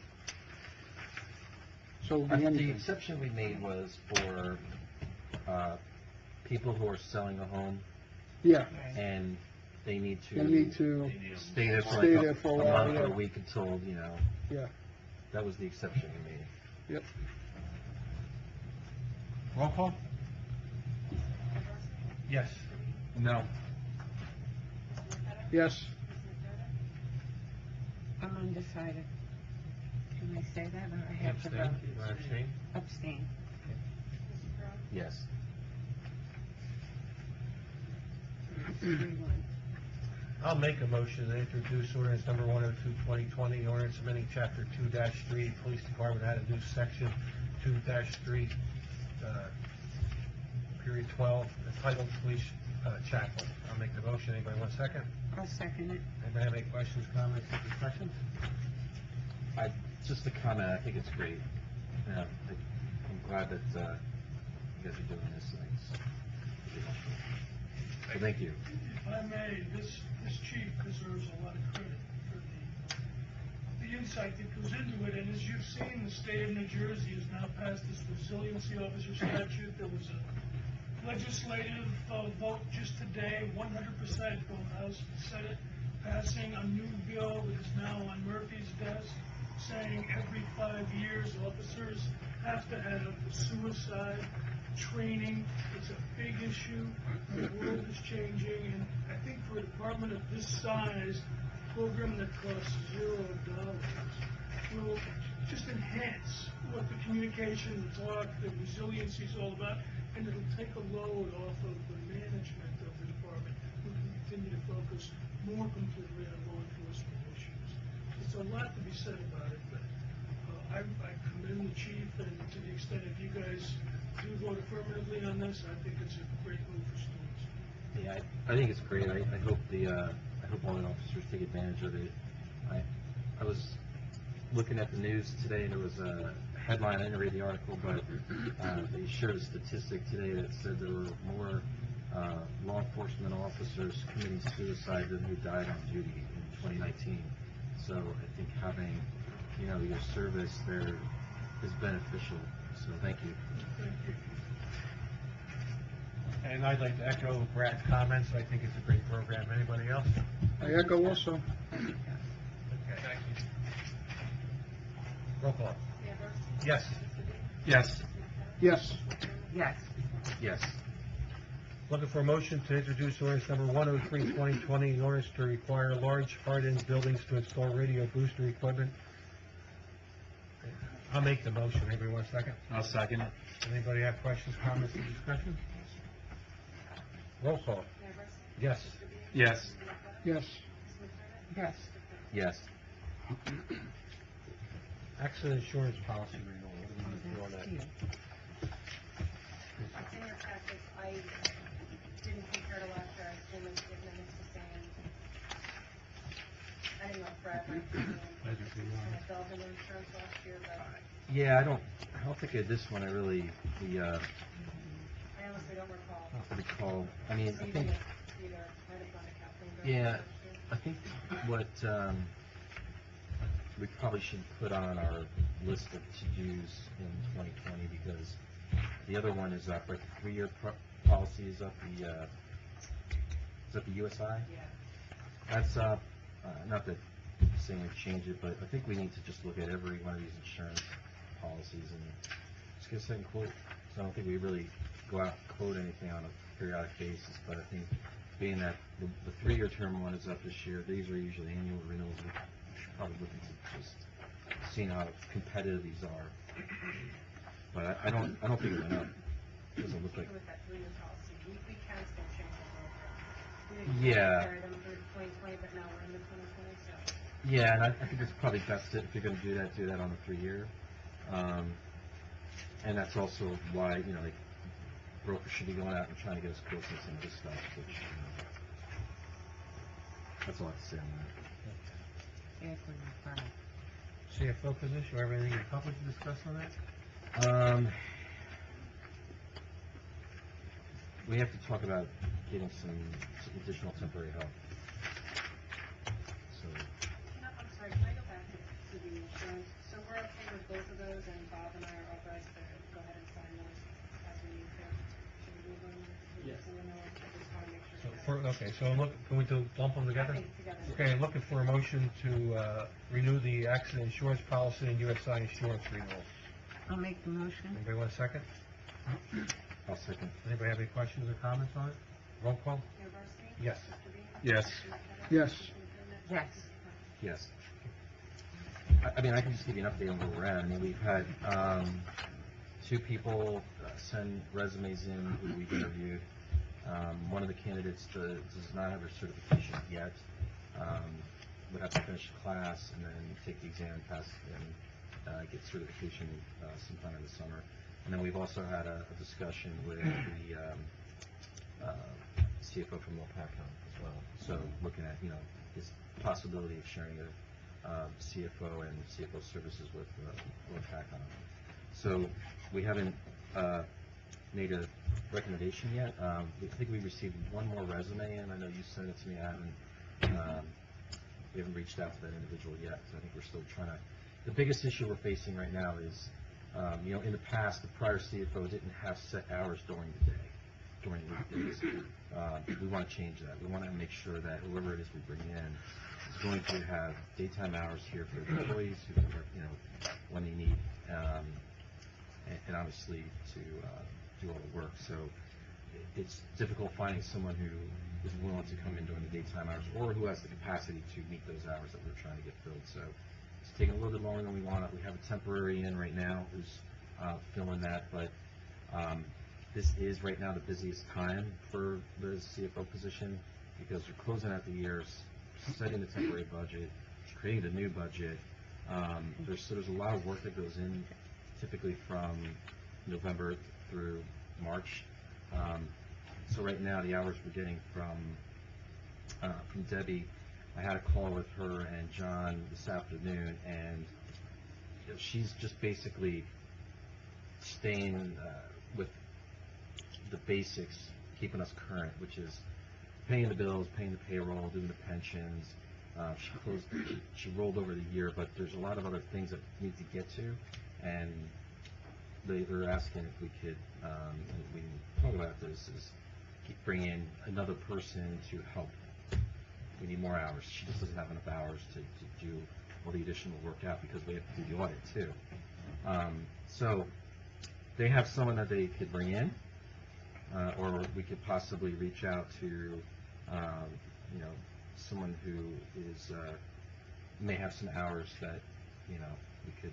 So it'd be The anything. exception we made was for, people who are selling a home Yeah, and they need to. they need to, Stay there for Stay like there a for a while, month or a yeah. week until, yeah, that was the exception we made. yep. Roll call? Yes. No. Yes, I'm undecided. Can I say that, or I have to Abstain? vote? You want to abstain? Abstain. Yes. 3-1. I'll make a motion to introduce ordinance number 102, 2020, ordinance amending chapter 2-3, Police Department, add a new section 2-3, period 12, entitled Police Chaplain. I'll make the motion. Anybody want a second? I'll second it. Anybody have any questions, comments, or discussion? Just a comment, I think it's great. I'm glad that, you guys are doing this, and so thank you. If I may, this chief deserves a lot of credit for the insight that goes into it, and as you've seen, the state of New Jersey has now passed this resiliency officer statute. There was a legislative vote just today, 100%, both House and Senate, passing a new bill that is now on Murphy's desk, saying every 5 years, officers have to have suicide training. It's a big issue. The world is changing, and I think for a department of this size, a program that costs $0 will just enhance what the communication, the talk, the resiliency is all about, and it'll take a load off of the management of the department, who can continue to focus more completely on law enforcement issues. There's a lot to be said about it, but I commend the chief, and to the extent if you guys do vote affirmatively on this, I think it's a great move for students. Yeah, I think it's great. I hope I hope all the officers take advantage of it. I was looking at the news today, and there was a headline, I didn't read the article, but they shared a statistic today that said there were more law enforcement officers committing suicide than who died on duty in 2019. So I think having, your service there is beneficial. So thank you. Thank you. And I'd like to echo Brad's comments. I think it's a great program. Anybody else? I echo also. Okay, thank you. Roll call. Amber? Yes. Yes. Yes. Yes. Yes. Looking for a motion to introduce ordinance number 103, 2020, an ordinance to require large hardened buildings to install radio booster equipment. I'll make the motion. Anybody want a second? I'll second it. Anybody have questions, comments, or discussion? Roll call. Amber? Yes. Yes. Yes. Yes. Yes. Accident insurance policy renewal. What do we need to do on that? It's in your package. I didn't compare to last year. I assume it's the same. I didn't know if Brad went through and kind of delved into insurance last year, but Yeah, I don't think of this one. I really, I honestly don't recall. I mean, I Receiving think, it either. Might have gone to Kathleen. yeah, last year. I think what we probably should put on our list of to-dos in 2020, because the other one is up, like the 3-year policy is up, the USI? Yeah. That's up, not that saying to change it, but I think we need to just look at every one of these insurance policies and just get a second quote. So I don't think we really go out and quote anything on a periodic basis, but I think being that the 3-year term one is up this year, these are usually annual renewals. We should probably look into just seeing how competitive these are. But I don't think it went up. It doesn't look like. With that 3-year policy, we can still change them over. We Yeah. carry them through 2020, but now we're in the 2020, so. Yeah, and I think it's probably best that if you're going to do that on the 3-year. And that's also why, like, brokers should be going out and trying to get us quotes on some of this stuff, which, that's all I have to say on that. CFO position, or everything in public to discuss on that? We have to talk about getting some additional temporary help. So, I'm sorry, can I go back to the insurance? So we're okay with both of those, and Bob and I are authorized to go ahead and sign those as we need to? Should we move them? Yes. So we know, I just want to make sure. Can we lump them together? I think together. Okay, looking for a motion to renew the accident insurance policy and USI insurance renewal. I'll make the motion. Anybody want a second? I'll second. Anybody have any questions or comments on it? Roll call? Mayor Barsney? Yes. Mr. Bean? Yes. Mr. McDonough? Yes. Mr. McDermott? Yes. Yes. I mean, I can just give you an update on where we're at. I mean, we've had 2 people send resumes in who we've interviewed. One of the candidates does not have her certification yet. Would have to finish class and then take the exam, pass, and get certification sometime in the summer. And then we've also had a discussion with the CFO from Lopakon as well. So looking at, this possibility of sharing a CFO and CFO services with Lopakon. So we haven't made a recommendation yet. I think we received one more resume, and I know you sent it to me. I haven't we haven't reached out to that individual yet, so I think we're still trying to, the biggest issue we're facing right now is, in the past, the prior CFO didn't have set hours during the day, during weekdays. We want to change that. We want to make sure that whoever it is we bring in is going to have daytime hours here for the employees who can work, when they need, and obviously to do all the work. So it's difficult finding someone who is willing to come in during the daytime hours or who has the capacity to meet those hours that we're trying to get filled. So it's taking a little bit longer than we want. We have a temporary in right now who's filling that, but this is right now the busiest time for the CFO position because we're closing out the years, setting the temporary budget, creating the new budget. There's a lot of work that goes in typically from November through March. So right now, the hours we're getting from Debbie, I had a call with her and John this afternoon, and she's just basically staying with the basics, keeping us current, which is paying the bills, paying the payroll, doing the pensions. She rolled over the year, but there's a lot of other things that we need to get to, and they're asking if we could, and we can talk about this, is bring in another person to help. We need more hours. She just doesn't have enough hours to do all the additional work out because we have to do the audit too. So they have someone that they could bring in, or we could possibly reach out to, someone who is may have some hours that we could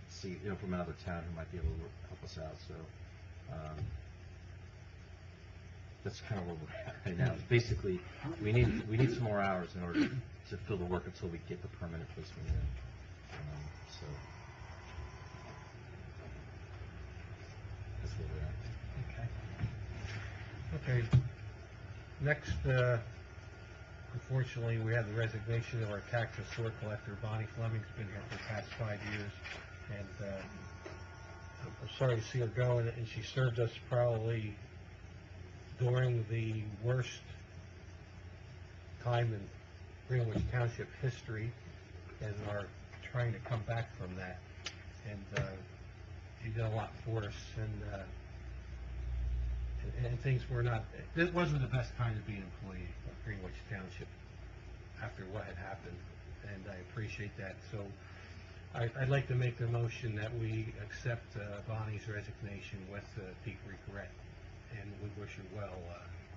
see from another town who might be able to help us out. So that's kind of where we're at right now. Basically, we need some more hours in order to fill the work until we get the permanent placement in. So that's where we're at. Okay. Next, unfortunately, we have the resignation of our tax and sewer collector. Bonnie Fleming's been here for the past 5 years, and I'm sorry to see her go, and she served us probably during the worst time in Greenwich Township history, and are trying to come back from that. And she did a lot for us, and things were not, it wasn't the best time to be an employee of Greenwich Township after what had happened, and I appreciate that. So I'd like to make the motion that we accept Bonnie's resignation with deep regret, and we wish her well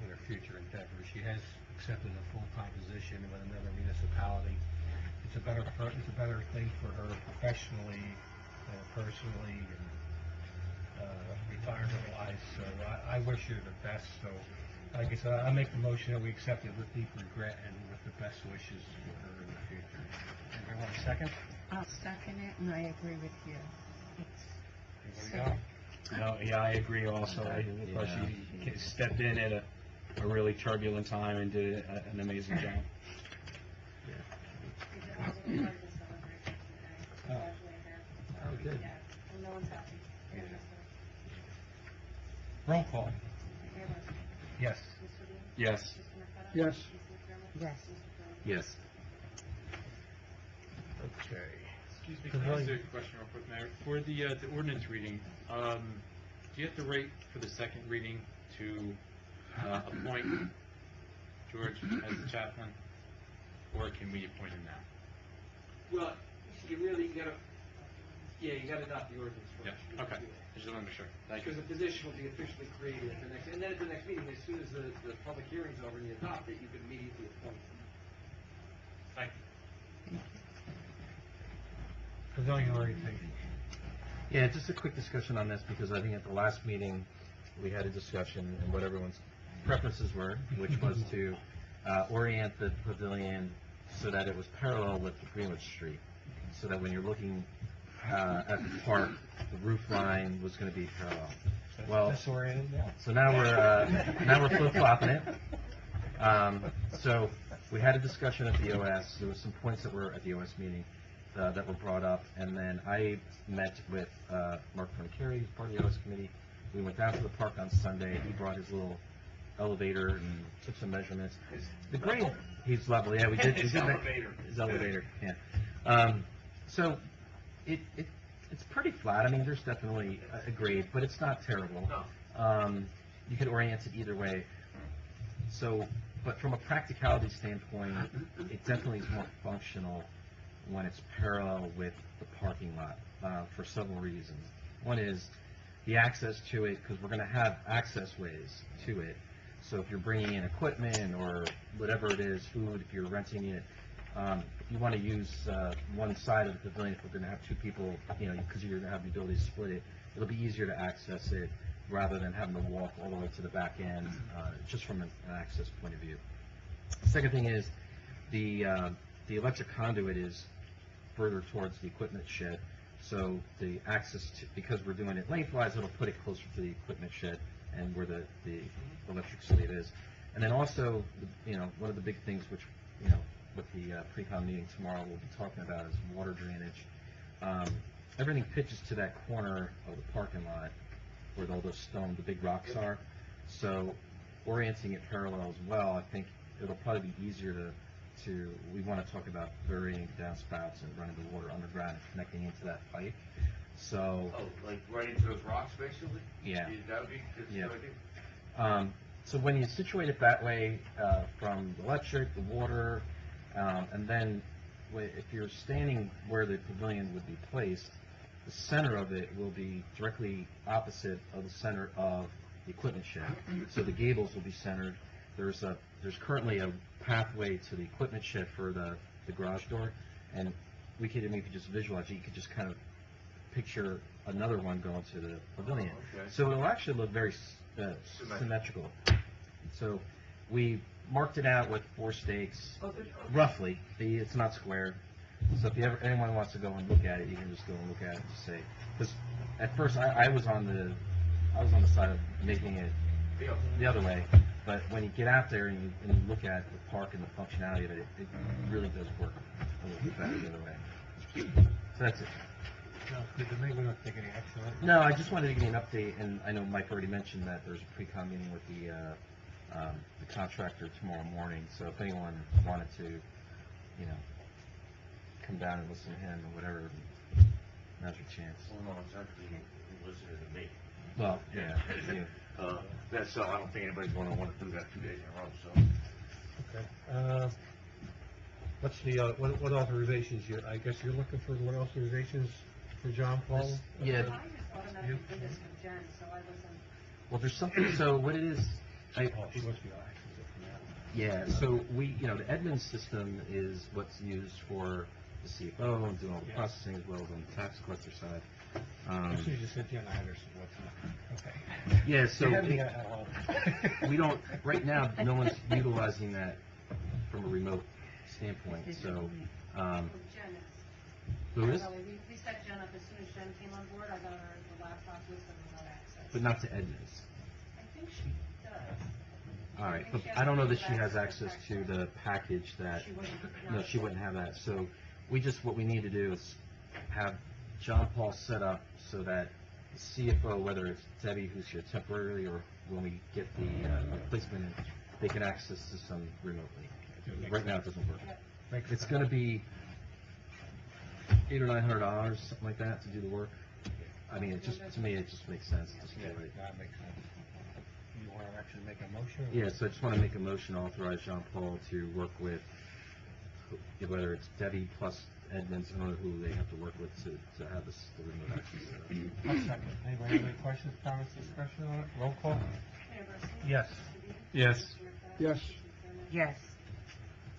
in her future endeavors. She has accepted a full-time position with another municipality. It's a better thing for her professionally, personally, and retirement-wise. So I wish her the best. So, like I said, I make the motion that we accept it with deep regret and with the best wishes for her in the future. Anybody want a second? I'll second it, and I agree with you. Anybody else? No, yeah, I agree also. I thought she stepped in at a really turbulent time and did an amazing job. Oh, good. Yeah, and no one's happy. Roll call. Yes. Yes. Yes. Yes. Yes. Okay. Excuse me, can I ask a question real quick, Mayor? For the ordinance reading, do you have to wait for the second reading to appoint George as the chaplain, or can we appoint him now? Well, you gotta adopt the ordinance first. Yeah, okay. I just want to make sure. Thank you. Because the position will be officially created at the next, and then at the next meeting, as soon as the public hearing's over and you adopt it, you can immediately appoint. Thank you. Pavilion orientation. Yeah, just a quick discussion on this, because I think at the last meeting, we had a discussion and what everyone's preferences were, which was to orient the pavilion so that it was parallel with Greenwich Street, so that when you're looking at the park, the roof line was going to be parallel. Well, Disoriented now. so now we're flip-flopping it. So we had a discussion at the OS. There were some points that were at the OS meeting that were brought up, and then I met with Mark Frontieri, who's part of the OS committee. We went down to the park on Sunday. He brought his little elevator and took some measurements. The grade, He's level, yeah, we did His that. elevator. His elevator, yeah. So, it's pretty flat, I mean, there's definitely a grade, but it's not terrible. No. You could orient it either way. So, but from a practicality standpoint, it definitely is more functional when it's parallel with the parking lot, for several reasons. One is the access to it, because we're gonna have access ways to it. So if you're bringing in equipment or whatever it is, food, if you're renting it, if you want to use one side of the pavilion, if we're going to have two people, because you're going to have the ability to split it, it'll be easier to access it rather than having to walk all the way to the back end, just from an access point of view. Second thing is the electric conduit is further towards the equipment shed, so the access to, because we're doing it lengthwise, it'll put it closer to the equipment shed and where the electric sleeve is. And then also, one of the big things which, with the pre-con meeting tomorrow we'll be talking about is water drainage. Everything pitches to that corner of the parking lot where all those the big rocks are. So orienting it parallel as well, I think it'll probably be easier we want to talk about burying downspouts and running the water underground and connecting into that pipe. So. Oh, like right into those rocks, basically? Yeah. That would be good. Yeah. Idea. So when you situate it that way, from the electric, the water, and then if you're standing where the pavilion would be placed, the center of it will be directly opposite of the center of the equipment shed. So the gables will be centered. There's currently a pathway to the equipment shed for the garage door, and if you could just visualize it, you could just kind of picture another one going to the pavilion. Oh, okay. So it'll actually look very symmetrical. So we marked it out with 4 stakes, roughly. It's not square. So if anyone wants to go and look at it, you can just go and look at it and just say. Because at first I was on the side of making it the other way. But when you get out there and you look at the park and the functionality of it, it really does work a little bit better the other way. So that's it. No, good to me, we don't take any action on it. No, I just wanted to give you an update, and I know Mike already mentioned that there's a pre-con meeting with the contractor tomorrow morning, so if anyone wanted to, come down and listen to him or whatever, now's your chance. Well, no, it's actually listening to me. Well, yeah. That's so. I don't think anybody's going to want to do that 2 days in a row. So. Okay. What's the, what authorizations I guess you're looking for what authorizations for John Paul? Yeah. I just automatically did this with Jen, so I wasn't. Well, there's something, so what it is, Oh, she must be on access for that. yeah, so the Edmunds system is what's used for the CFO and doing all the processing as well as on the tax collector side. As soon as you said Jen, I understood what's up. Okay. Yeah, so You had me at home. we don't, right now, no one's utilizing that from a remote standpoint, so, Jen is. who is? We set Jen up as soon as Jen came on board. I got her the laptop with her without access. But not to Edmunds. I think she does. All right, but I don't know that she has access to the package that, She wouldn't. no, she wouldn't have that, so what we need to do is have John Paul set up so that the CFO, whether it's Debbie who's here temporarily or when we get the replacement in, they can access the system remotely. Right now it doesn't work. It's gonna be $800 or $900, something like that, to do the work. I mean, to me, it just makes sense to do Yeah, it. that makes sense. You want to actually make a motion? Yeah, so I just want to make a motion to authorize Jean Paul to work with, whether it's Debbie plus Edmonds, I don't know who they have to work with to have the remote access set up. One second. Anybody have any questions, comments, discussion on it? Roll call? Mayor Barsney? Yes. Yes. Yes. Yes.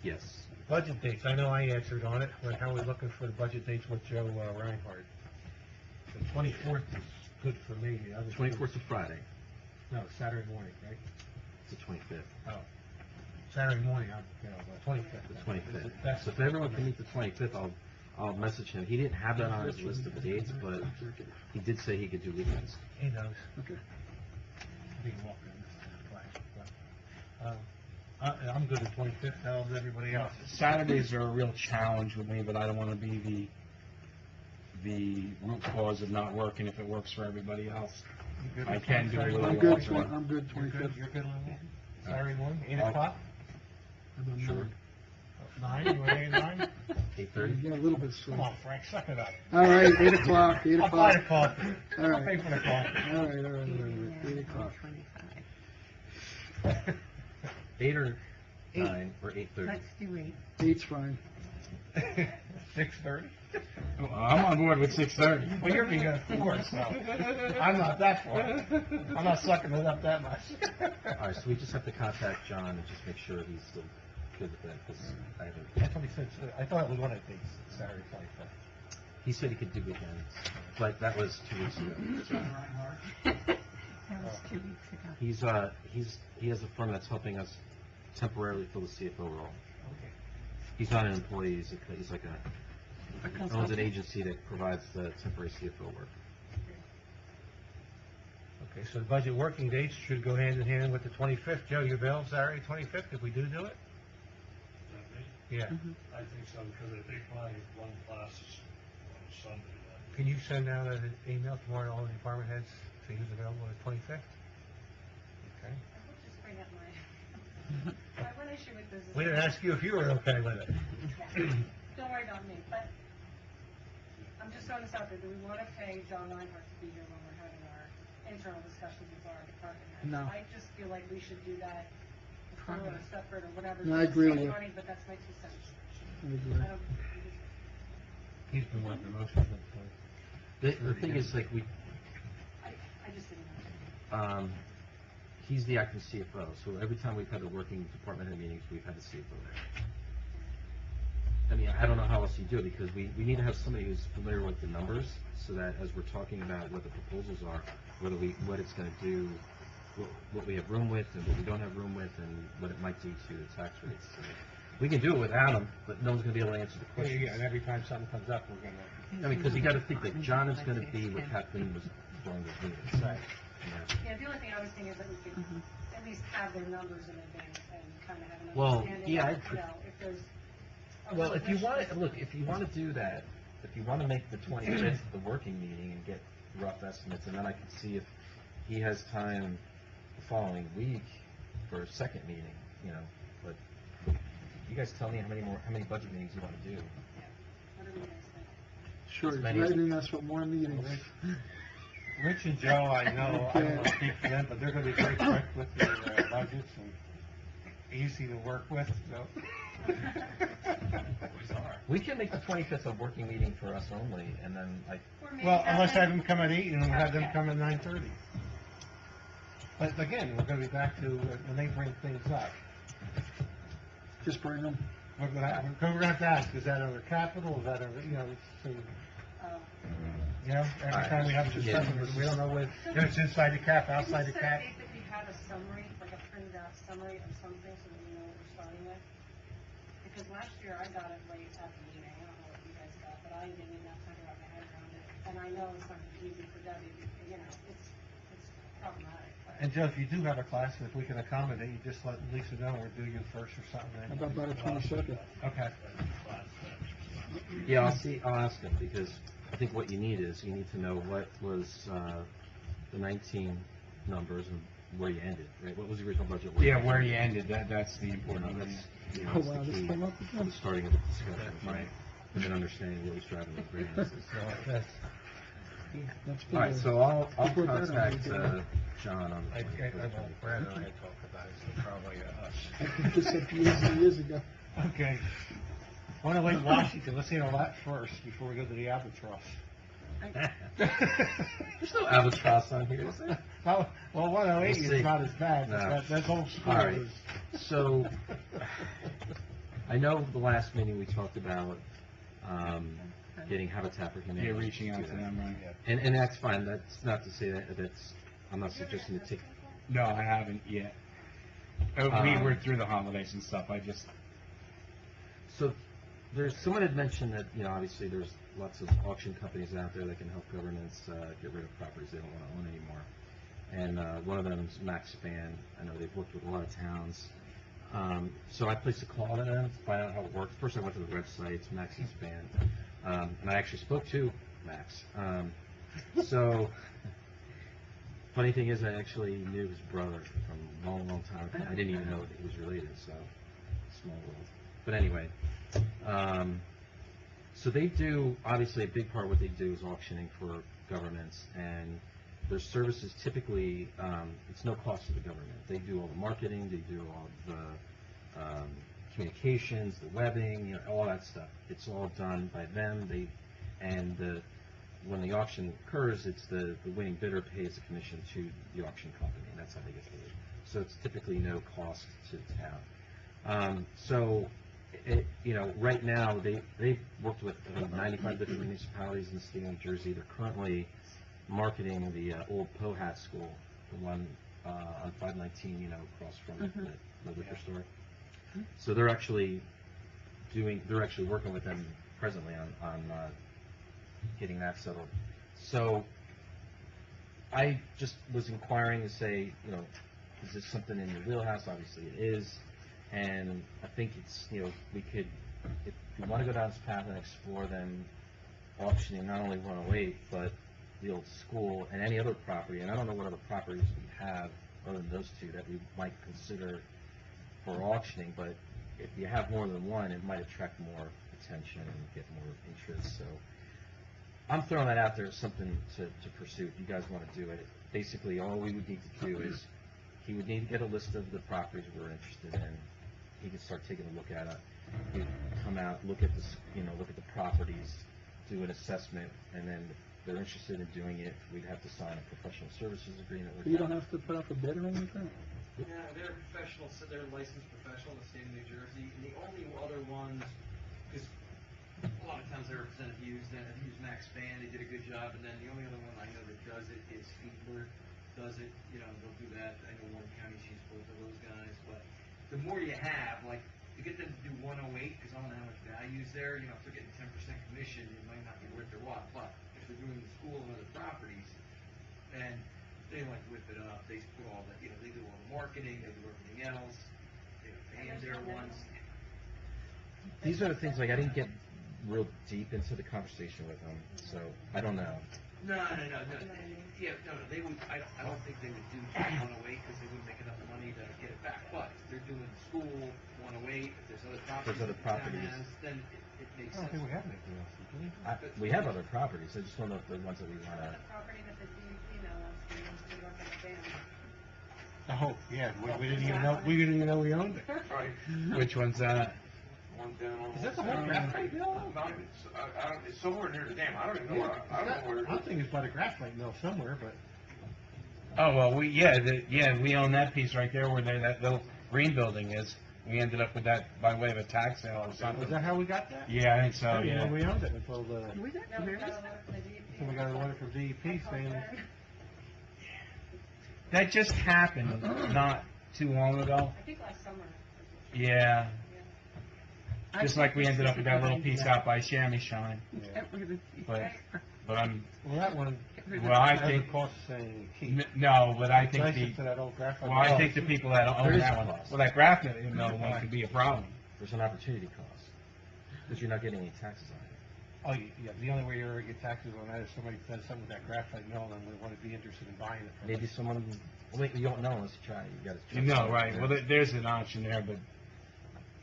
Yes. Budget dates, I know I answered on it, but how are we looking for the budget dates with Joe Reinhardt? The 24th is good for me. The other 24th is Friday. No, Saturday morning, right? It's the 25th. Oh, Saturday morning, I'm, 25th. The 25th. So if everyone can meet the 25th, I'll message him. He didn't have that on his list of dates, but he did say he could do weekends. He knows. Okay. He can walk in the flash, but, I'm good at 25th, how's everybody else? Saturdays are a real challenge with me, but I don't want to be the root cause of not working if it works for everybody else. You good I with can do a Saturday little morning? walk. I'm good, You're 25th. good, you're good on that? Saturday morning, 8 I'll- o'clock? How about Sure. nine? 9, you want 8 and 9? 8:30? Get a little bit Come slow. on, Frank, suck it up. All right, 8 o'clock, 8 I'll buy the o'clock. coffee. All I'll right. pay for the coffee. All right, 8 o'clock. 8 or 9 or 8:30? Let's do 8. 8's fine. 6:30? I'm on board with 6:30. Well, you're being forced, so I'm not that far. I'm not sucking it up that much. All right, so we just have to contact John and just make sure he's still good with that, because I haven't, I thought it was one of the days, Saturday, 25th. he said he could do weekends, but that was 2 weeks ago. So That was 2 weeks ago. he has a firm that's helping us temporarily fill the CFO role. He's not an employee, he's like owns an agency that provides the temporary CFO work. Okay, so the budget working dates should go hand in hand with the 25th. Joe, you available Saturday, 25th, if we do it? Yeah. I think so, because I think my one class is on Sunday. Can you send out an email tomorrow to all the department heads, see who's available on the 25th? Okay. I would just bring up my one issue with this is. We didn't ask you if you were okay with it. Don't worry about me, but I'm just throwing this out there. Do we want to pay John Reinhardt to be here when we're having our internal discussions with our department heads? No. I just feel like we should do that or separate or whatever. No, I agree with Save you. money, but that's my 2 cents. I agree. I don't- He's been wanting the motion. The thing is, like, I just didn't know. he's the acting CFO, so every time we've had the working department head meetings, we've had the CFO there. I mean, I don't know how else you do it, because we need to have somebody who's familiar with the numbers, so that as we're talking about what the proposals are, what it's gonna do, what we have room with, and what we don't have room with, and what it might do to the tax rates. So we can do it without him, but no one's gonna be able to answer the questions. Yeah, and every time something comes up, we're gonna. I mean, because you gotta think that John is gonna be what Kathleen was during the meetings. Right. Yeah, the only thing I was thinking is that we could at least have their numbers in advance and kind of have an Well, understanding yeah, of, you know, if there's. a Well, if you wish want list. to, look, if you want to do that, if you want to make the 25th the working meeting and get rough estimates, and then I can see if he has time the following week for a second meeting, you know, but you guys tell me how many budget meetings you want to do. What do you guys think? Sure, As he's many as- writing us with more meetings. Rich and Joe, I know, I don't want to speak for them, but they're gonna be very quick with their budgets and easy to work with, so. We can make the 25th a working meeting for us only, and then like, Or maybe Well, unless I them- have them come at 8 and have them Okay. come at 9:30. But again, we're gonna be back to when they bring things up. Just bring them. We're gonna have to ask, is that under capital, is that under, you know, so, you know, every Alright. time we have a discussion, we don't know if it's inside the cap, outside the Can cap. we just basically have a summary, like a printed out summary of something so that we know what we're starting with? Because last year I got it late at the meeting, I don't know what you guys got, but I didn't even have time to wrap my head around it. And I know it's not gonna be easy for Debbie, you know, it's problematic. but- And Joe, if you do have a class, if we can accommodate, you just let Lisa know, or do you first or something. How about by the 22nd? Okay. yeah, I'll ask him, because I think what you need is, you need to know what was, the 19 numbers and where you ended, right? What was the original budget? Yeah, where you ended, that's the You know, important that's, thing. you know, Oh, that's wow, the this key, came up again. the starting of the discussion, right? And then understanding what was driving the grants. So that's, That's All right, good. so I'll Put that on the contact, agenda. John on I the know Brad and I talked about it, so probably us. I think this said years ago. Okay. 108 Washington, let's see that first, before we go to the albatross. There's no albatross on here, is there? Oh, well, 108 We'll is see. not as bad, No. that's old school. All right. So, I know the last meeting we talked about, getting Habitat for Humanity. Yeah, reaching out do to that. them, right? And that's fine, that's not to say that's, I'm not suggesting to take, No, I haven't yet. We're through the holidays and stuff, I just, so, someone had mentioned that, you know, obviously there's lots of auction companies out there that can help governments, get rid of properties they don't want to own anymore. And, one of them is Max Span, I know they've worked with a lot of towns. So I placed a call to them to find out how it works. First I went to the website, it's Max's Span. And I actually spoke to Max. So, funny thing is, I actually knew his brother from a long, long time ago. I didn't even know that he was related, so, small world. But anyway, so they do, obviously, a big part of what they do is auctioning for governments, and their services typically, it's no cost to the government. They do all the marketing, they do all the communications, the webbing, you know, all that stuff. It's all done by them. When the auction occurs, it's the winning bidder pays a commission to the auction company, and that's how they get paid. So it's typically no cost to town. You know, right now, they've worked with 95 different municipalities in the state of New Jersey. They're currently marketing the old Pohat School, the one on 519, you know, across from the liquor store. So they're actually working with them presently on getting that settled. So I just was inquiring to say, you know, is this something in your wheelhouse? Obviously it is. And I think it's, you know, we could, if we want to go down this path and explore them auctioning not only 108, but the old school and any other property, and I don't know what other properties we have other than those two that we might consider for auctioning, but if you have more than one, it might attract more attention and get more interest. So I'm throwing that out there as something to pursue if you guys want to do it. Basically, all we would need to do is he would need to get a list of the properties we're interested in. He could start taking a look at it. He'd come out, look at look at the properties, do an assessment, and then if they're interested in doing it, we'd have to sign a professional services agreement with You them. don't have to put up a bid or anything? Yeah, they're professionals, so they're licensed professional in the state of New Jersey, and the only other ones, because a lot of times they represent use Max Fan, they did a good job, and then the only other one I know that does it is Fiedler, does it, you know, they'll do that. I know Warren County's used both of those guys, but the more you have, like, to get them to do 108, because I don't know how much value is there, you know, if they're getting 10% commission, it might not be worth their while, but if they're doing the school and other properties, and they like whip it up, they put all the, you know, they do all the marketing, they do everything else, they have their ones. These are the things, like, I didn't get real deep into the conversation with them, so I don't know. No, yeah, no, they would, I don't think they would do 108, because they wouldn't make enough money to get it back, but if they're doing school 108, if there's other properties. There's other properties. Then it makes I don't sense. think we have anything else, do we? We have other properties, I just don't know if the ones that we want to. The property that the DEP now wants to work on the dam. Oh, yeah, we didn't even know we owned it. Right. Which one's that? One down on. Is that the whole graphite mill? It's somewhere near the dam. I don't even know where, I don't know where. I think it's by the graphite mill somewhere, but. Oh, well, we own that piece right there where that little green building is. We ended up with that by way of a tax sale or something. Was that how we got that? Yeah, I think so, I didn't yeah. know we owned it until the, No, we got a letter from the DEP. so we got a letter from DEP saying, That just happened not too long ago. I think last summer. Yeah. Just like we ended up with that little piece out by Chamois Shine. But I'm, well, that one, well, I has a think, cost saying keep. no, but I think Nicer to the, that old graphite. well, I mill. think the people that There own is that a one, cost. well, that graphite mill one could be a problem. There's an opportunity cost, because you're not getting any taxes on it. Oh, yeah, the only way you ever get taxes on that is somebody does something with that graphite mill and would want to be interested in buying it from Maybe us. someone, well, wait, you don't know unless you try, you gotta. You know, right, well, there's an option there, but,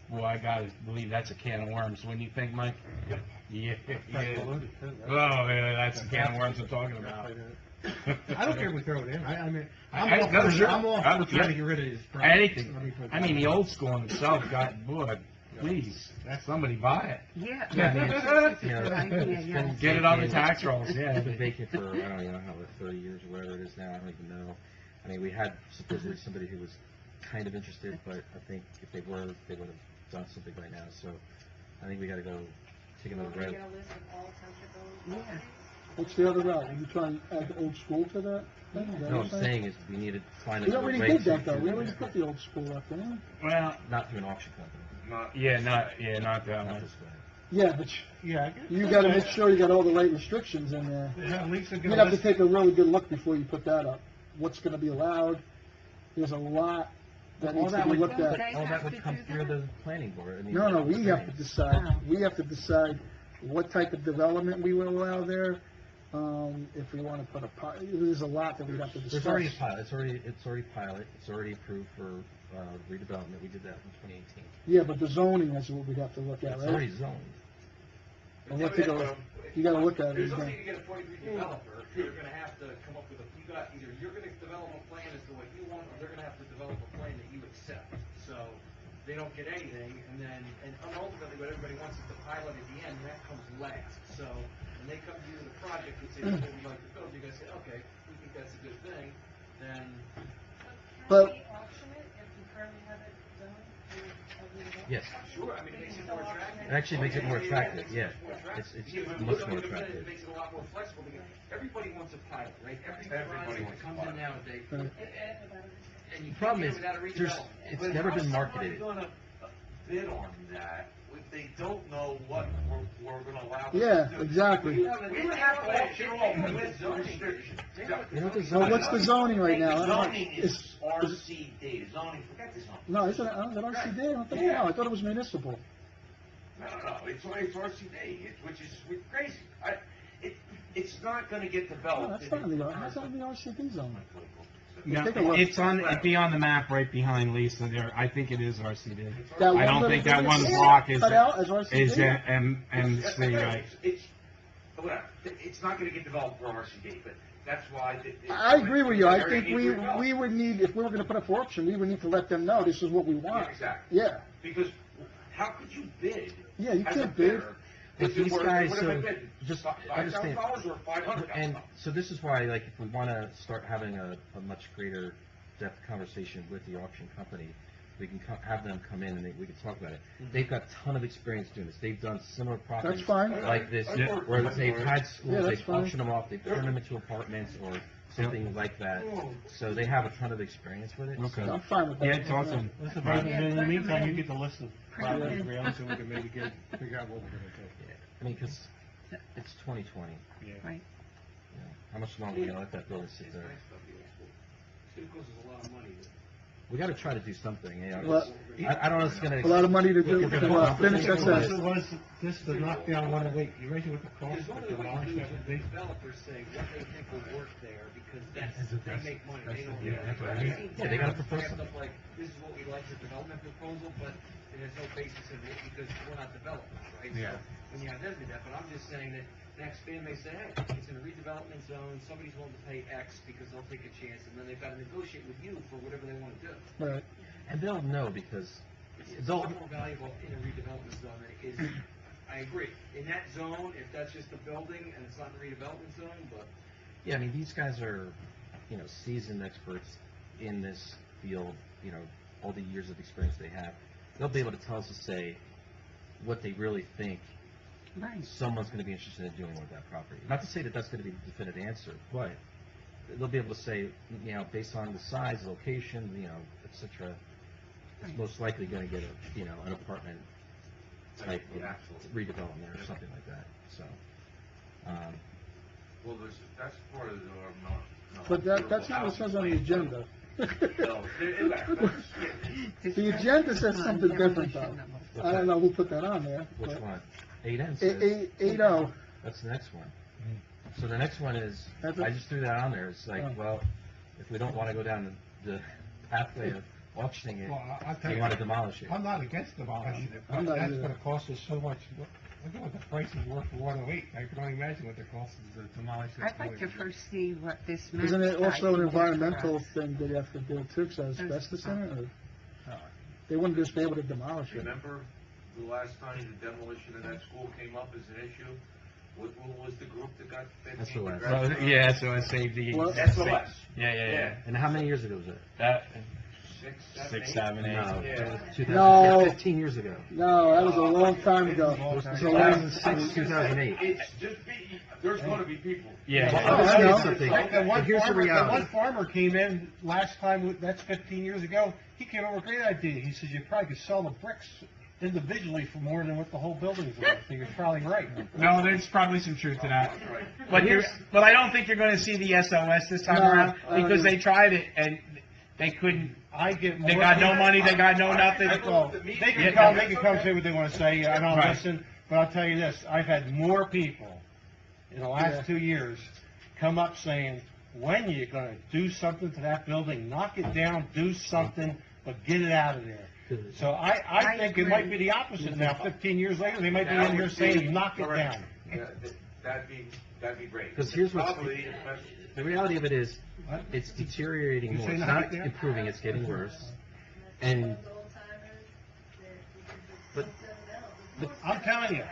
boy, I gotta believe that's a can of worms, wouldn't you think, Mike? Yep. Yeah, That's yeah. polluted, too, Oh, right? yeah, that's the can of worms I'm talking about. I don't care if we throw it in, I mean, I- I'm all no, for, sure. I'm all I'm- for trying to yeah. get rid of this problem. Anything. I mean, the old school in itself got, boy, please, somebody buy it. Yeah. Yeah, I mean, it's, you know, Good idea, it's yeah. been Get it on the vacant- tax rolls, yeah. It's been vacant for, I don't even know how, like 30 years or whatever it is now, I don't even know. I mean, we had supposedly somebody who was kind of interested, but I think if they were, they would have done something right now, so I think we gotta go take another We're route. gonna list of all township-owned Yeah. properties. What's the other route? Are you trying to add the old school to that? thing? Is that No, what I'm you're saying is we need to find We another already way did to that, though. do We already that. put the old school up there. Well, Not through an auction company, not that not one. this way. Yeah, but Yeah, I guess. you gotta make sure you got all the right restrictions in there. Yeah, Lisa You're gonna gonna have to list, take a really good look before you put that up. What's gonna be allowed? There's a lot that All needs to that be would, looked at. They all have that would to come do through that? the planning board, I mean. No, we have to decide. Wow. We have to decide what type of development we will allow there, if we want to put there's a lot that we'd have to discuss. There's already a pilot, it's already pilot, it's already approved for, redevelopment, we did that in 2018. Yeah, but the zoning is what we'd have to look at, It's right? already zoned. Well, what to go, you gotta look at it There's again. something to get a 43 developer, you're gonna have to come up with either you're gonna develop a plan as to what you want, or they're gonna have to develop a plan that you accept. So, they don't get anything, and ultimately what everybody wants is the pilot at the end, and that comes last. So, when they come to you with a project and say, what would you like to build, you're gonna say, okay, we think that's a good thing, then. But- Can we auction it if we currently have it zoned? Yes. Sure, I mean, it makes it more attractive. It actually makes it more attractive, yeah. It's much more attractive. It makes it a lot more flexible, because everybody wants a pilot, right? Every project that comes in nowadays, and you The problem can't is, get it without a there's, redevelopment. it's But never how's been somebody marketed. gonna bid on that if they don't know what we're gonna allow them Yeah, to do? exactly. We would have to auction off with zone restrictions. You know what the Well, zoning- what's the zoning right now? The zoning is Is- RCD, zoning, forget the zoning. No, isn't it RCD? I don't think, no, I thought it was municipal. No, it's RCD, which is crazy. It's not gonna get No, developed. that's not in the, that's not in the RCD zone. No, Take a look. it'd be on the map right behind Lisa there, I think it is RCD. That I one don't little think that bit one is block is, cut out as RCD? is MC, right? Whatever, it's not gonna get developed for RCD, but that's why. I agree with you. I They're think gonna need to develop. we would need, if we were gonna put up for auction, we would need to let them know this is what we Yeah, want. exactly. Yeah, Because how could you bid? yeah, you as a can't bid. bidder But if it these were- guys, what if I so, bid just $5,000 understand. or $500,000? And so this is why, like, if we want to start having a much greater depth conversation with the auction company, we can have them come in and we can talk about it. They've got a ton of experience doing this. They've done similar properties fine. like this, Yeah. where they've had Yeah, schools, that's they've fine. auctioned them off, they've turned them into apartments or something like that. So they have a ton of experience with it. Okay. I'm fine with that. Yeah, talk to him. Listen, but in the meantime, you get the list of properties around, so we can maybe figure out what we're gonna do. Yeah. I mean, because it's 2020. Right. You know, how much longer are you gonna let that building sit It's there? nice stuff, you know. It's gonna cost us a lot of money. We got to try to do something. You know, Well, I don't know if it's gonna. A lot of money to do, We're gonna- to finish that Was sentence. this the knockdown 108, you raised what the cost Because one of of the demolish ways that would the be? developers say what they think will work there, because Is it they best- make money, best they don't. to do? That's what I mean. Yeah, they gotta propose Have something. stuff like, this is what we like for development proposal, but it has no basis in it, because we're not developers, right? Yeah. So, when you have them do that, but I'm just saying that next fan may say, hey, it's in a redevelopment zone, somebody's willing to pay X because they'll take a chance, and then they've got to negotiate with you for whatever they want to do. Right. And they'll know because It's they'll. a lot more valuable in a redevelopment zone than it is, I agree. In that zone, if that's just a building and it's not in a redevelopment zone, but Yeah, I mean, these guys are, you know, seasoned experts in this field. You know, all the years of experience they have. They'll be able to tell us to say what they really think Right. someone's going to be interested in doing with that property. Not to say that that's going to be the definitive answer, but they'll be able to say, you know, based on the size, location, you know, et cetera, it's Right. most likely going to get a, you know, an apartment type of Yeah, absolutely. redevelopment or something like that. So, Well, that's part of the, But that's not what it says on the agenda. No, The agenda says something different, though. I don't know who put that on there. which but- one? 8N says. 8-0. That's the next one. So the next one is, That's I it? just threw that on there. It's like, Oh. well, if we don't want to go down the pathway of auctioning it, Well, I'll tell we you, want to demolish it. I'm not against demolishing it, but I'm not that's either. gonna cost us so much. Look at what the price is worth for 108. I can only imagine what the cost is to demolish that I'd like to building. first see what this map. Isn't it also an site can do for environmental us. thing that you have to do too, because there's asbestos in it, or? No. They wouldn't just be able to demolish it. remember the last time the demolition of that school came up as an issue? What was the group that got? that came to SOS. grab it? Yeah, so I saved the. Well, SOS. Yeah. And how many years ago was it? That, 6, 7, 6, 8? 7, 8. No, Yeah. 2000, No. 15 years ago. No, that was a long time ago. It was It's a long- 2006, 2008. It's just, there's gonna be people. Yeah. Well, I I'll tell you know. something. The one Here's the farmer, the one reality. farmer came in last time, that's 15 years ago, he came up with a great idea. He says you probably could sell the bricks individually for more than what the whole building's worth. So you're probably right. No, there's probably some truth to that. Right. But I don't think you're going to see the SOS this time No, around I don't because either. they tried it and they couldn't. I get more. They got no money. They got no nothing. Well, they can come say what they want to say, I don't listen, but I'll tell you this, I've had more people in the last 2 years come up saying, when you gonna do something to that building, knock it down, do something, but get it out of there. So I think it might be the opposite now, 15 years later, they might be in here saying, knock it down. Yeah, that'd be great. Because here's what's, Probably, the reality of it is, it's deteriorating You more. say It's knock not it down? improving, it's getting worse. And, but, I'm telling you,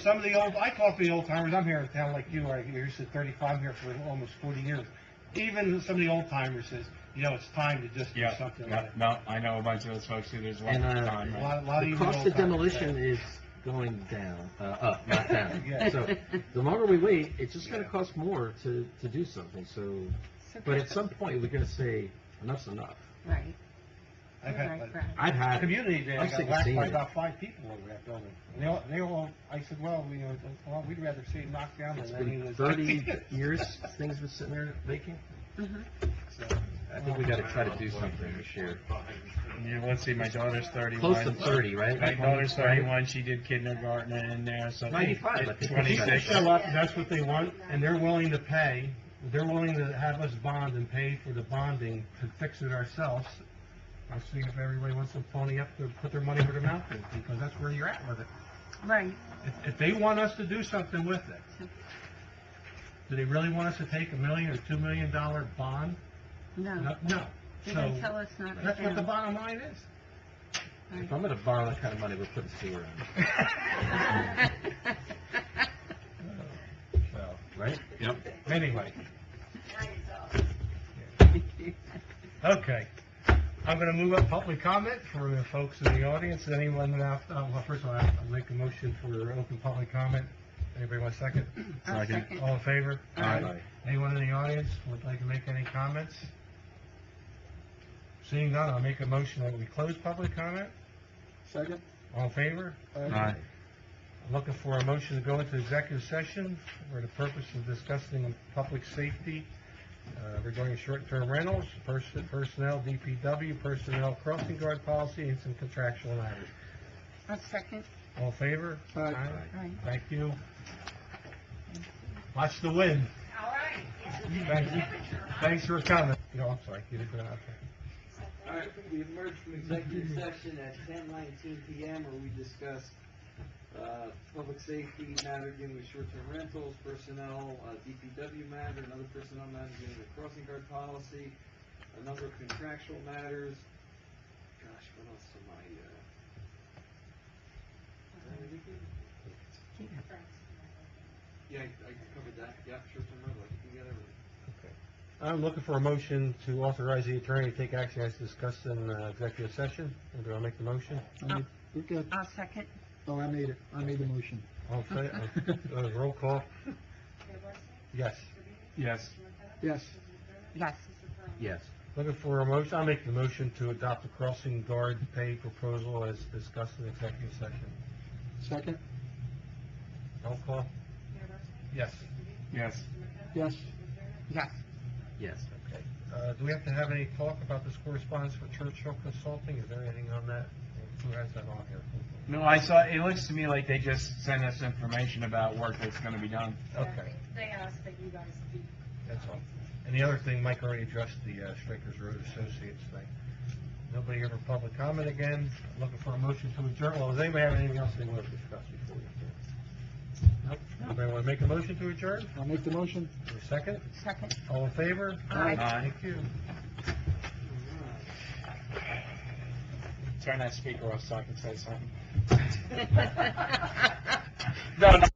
some of the old, I talk to the old timers, I'm here in town like you are, you're used to 35 here for almost 40 years. Even some of the old timers says, you know, it's time to just do Yeah, something no, like it. no, I know a bunch of those folks who there's one and, time. A lot of the even cost old of timers demolition say- is going down, up, not down. Yeah. So, the longer we wait, it's just gonna cost more to do something, so, but at some point, we're gonna say, enough's enough. Right. I've had, I've had it. community day, I I'm got sick of whacked seeing by it. about 5 people over that building. And they all, I said, well, you know, well, we'd rather see it knocked down It's than any of been this. 30 years, things been sitting there vacant. So, I think we gotta try to do something this year. Yeah, let's see, my daughter's 31. Close to 30, right? My daughter's 31, she did kindergarten in there, so. 95, I think. If 26. people show up, that's what they want, and they're willing to pay, they're willing to have us bond and pay for the bonding to fix it ourselves. I'll see if everybody wants to pony up to put their money where their mouth is, because that's where you're at with it. Right. If they want us to do something with it, do they really want us to take $1 million or $2 million bond? No. No. They're So, gonna tell us not to. that's what the do. bottom line is. If I'm gonna borrow that kind of money, we're putting sewer in, So, right? Yep. anyway. Okay. I'm gonna move up public comment for the folks in the audience. Anyone out, well, first of all, I'll make a motion for open public comment. Anybody want a second? I'll second. All in favor? Aye. Anyone in the audience would like to make any comments? Seeing none, I'll make a motion that we close public comment. Second? All in favor? Aye. I'm looking for a motion to go into executive session for the purpose of discussing public safety regarding short-term rentals, personnel, DPW, personnel crossing guard policy, and some contractual matters. I'll second. All in favor? Aye. Aye. Thank you. Watch the wind. All right. Thank you. Thanks for coming. No, I'm sorry. You didn't go out there. All right, we emerged from executive session at 10:19 PM where we discussed public safety matter dealing with short-term rentals, personnel, DPW matter, another personnel matter dealing with crossing guard policy, a number of contractual matters. Gosh, what else am I, yeah, I covered that, yeah, short-term rental, I think together. I'm looking for a motion to authorize the attorney to take action as discussed in executive session. Do I make the motion? We're good. I'll second. Oh, I made it. I made the motion. All in favor? Roll call? Yes. Yes. Yes. Yes. Yes. Looking for a motion, I'll make the motion to adopt the crossing guard pay proposal as discussed in executive session. Second? Roll call? Yes. Yes. Yes. Yes. Yes. Okay. Do we have to have any talk about this correspondence for Churchill Consulting? Is there anything on that? Who has that on here? No, I saw, it looks to me like they just sent us information about work that's gonna be done. Okay, They asked that you guys be. that's all. And the other thing, Mike already addressed the Strikers Road Associates thing. Nobody here for public comment again. Looking for a motion to adjourn. Well, does anybody have anything else they want to discuss before we adjourn? Nope. Anybody want to make a motion to adjourn? I'll make the motion. A second? Second. All in favor? Aye. Thank you. Turn that speaker off so I can say something. No, No,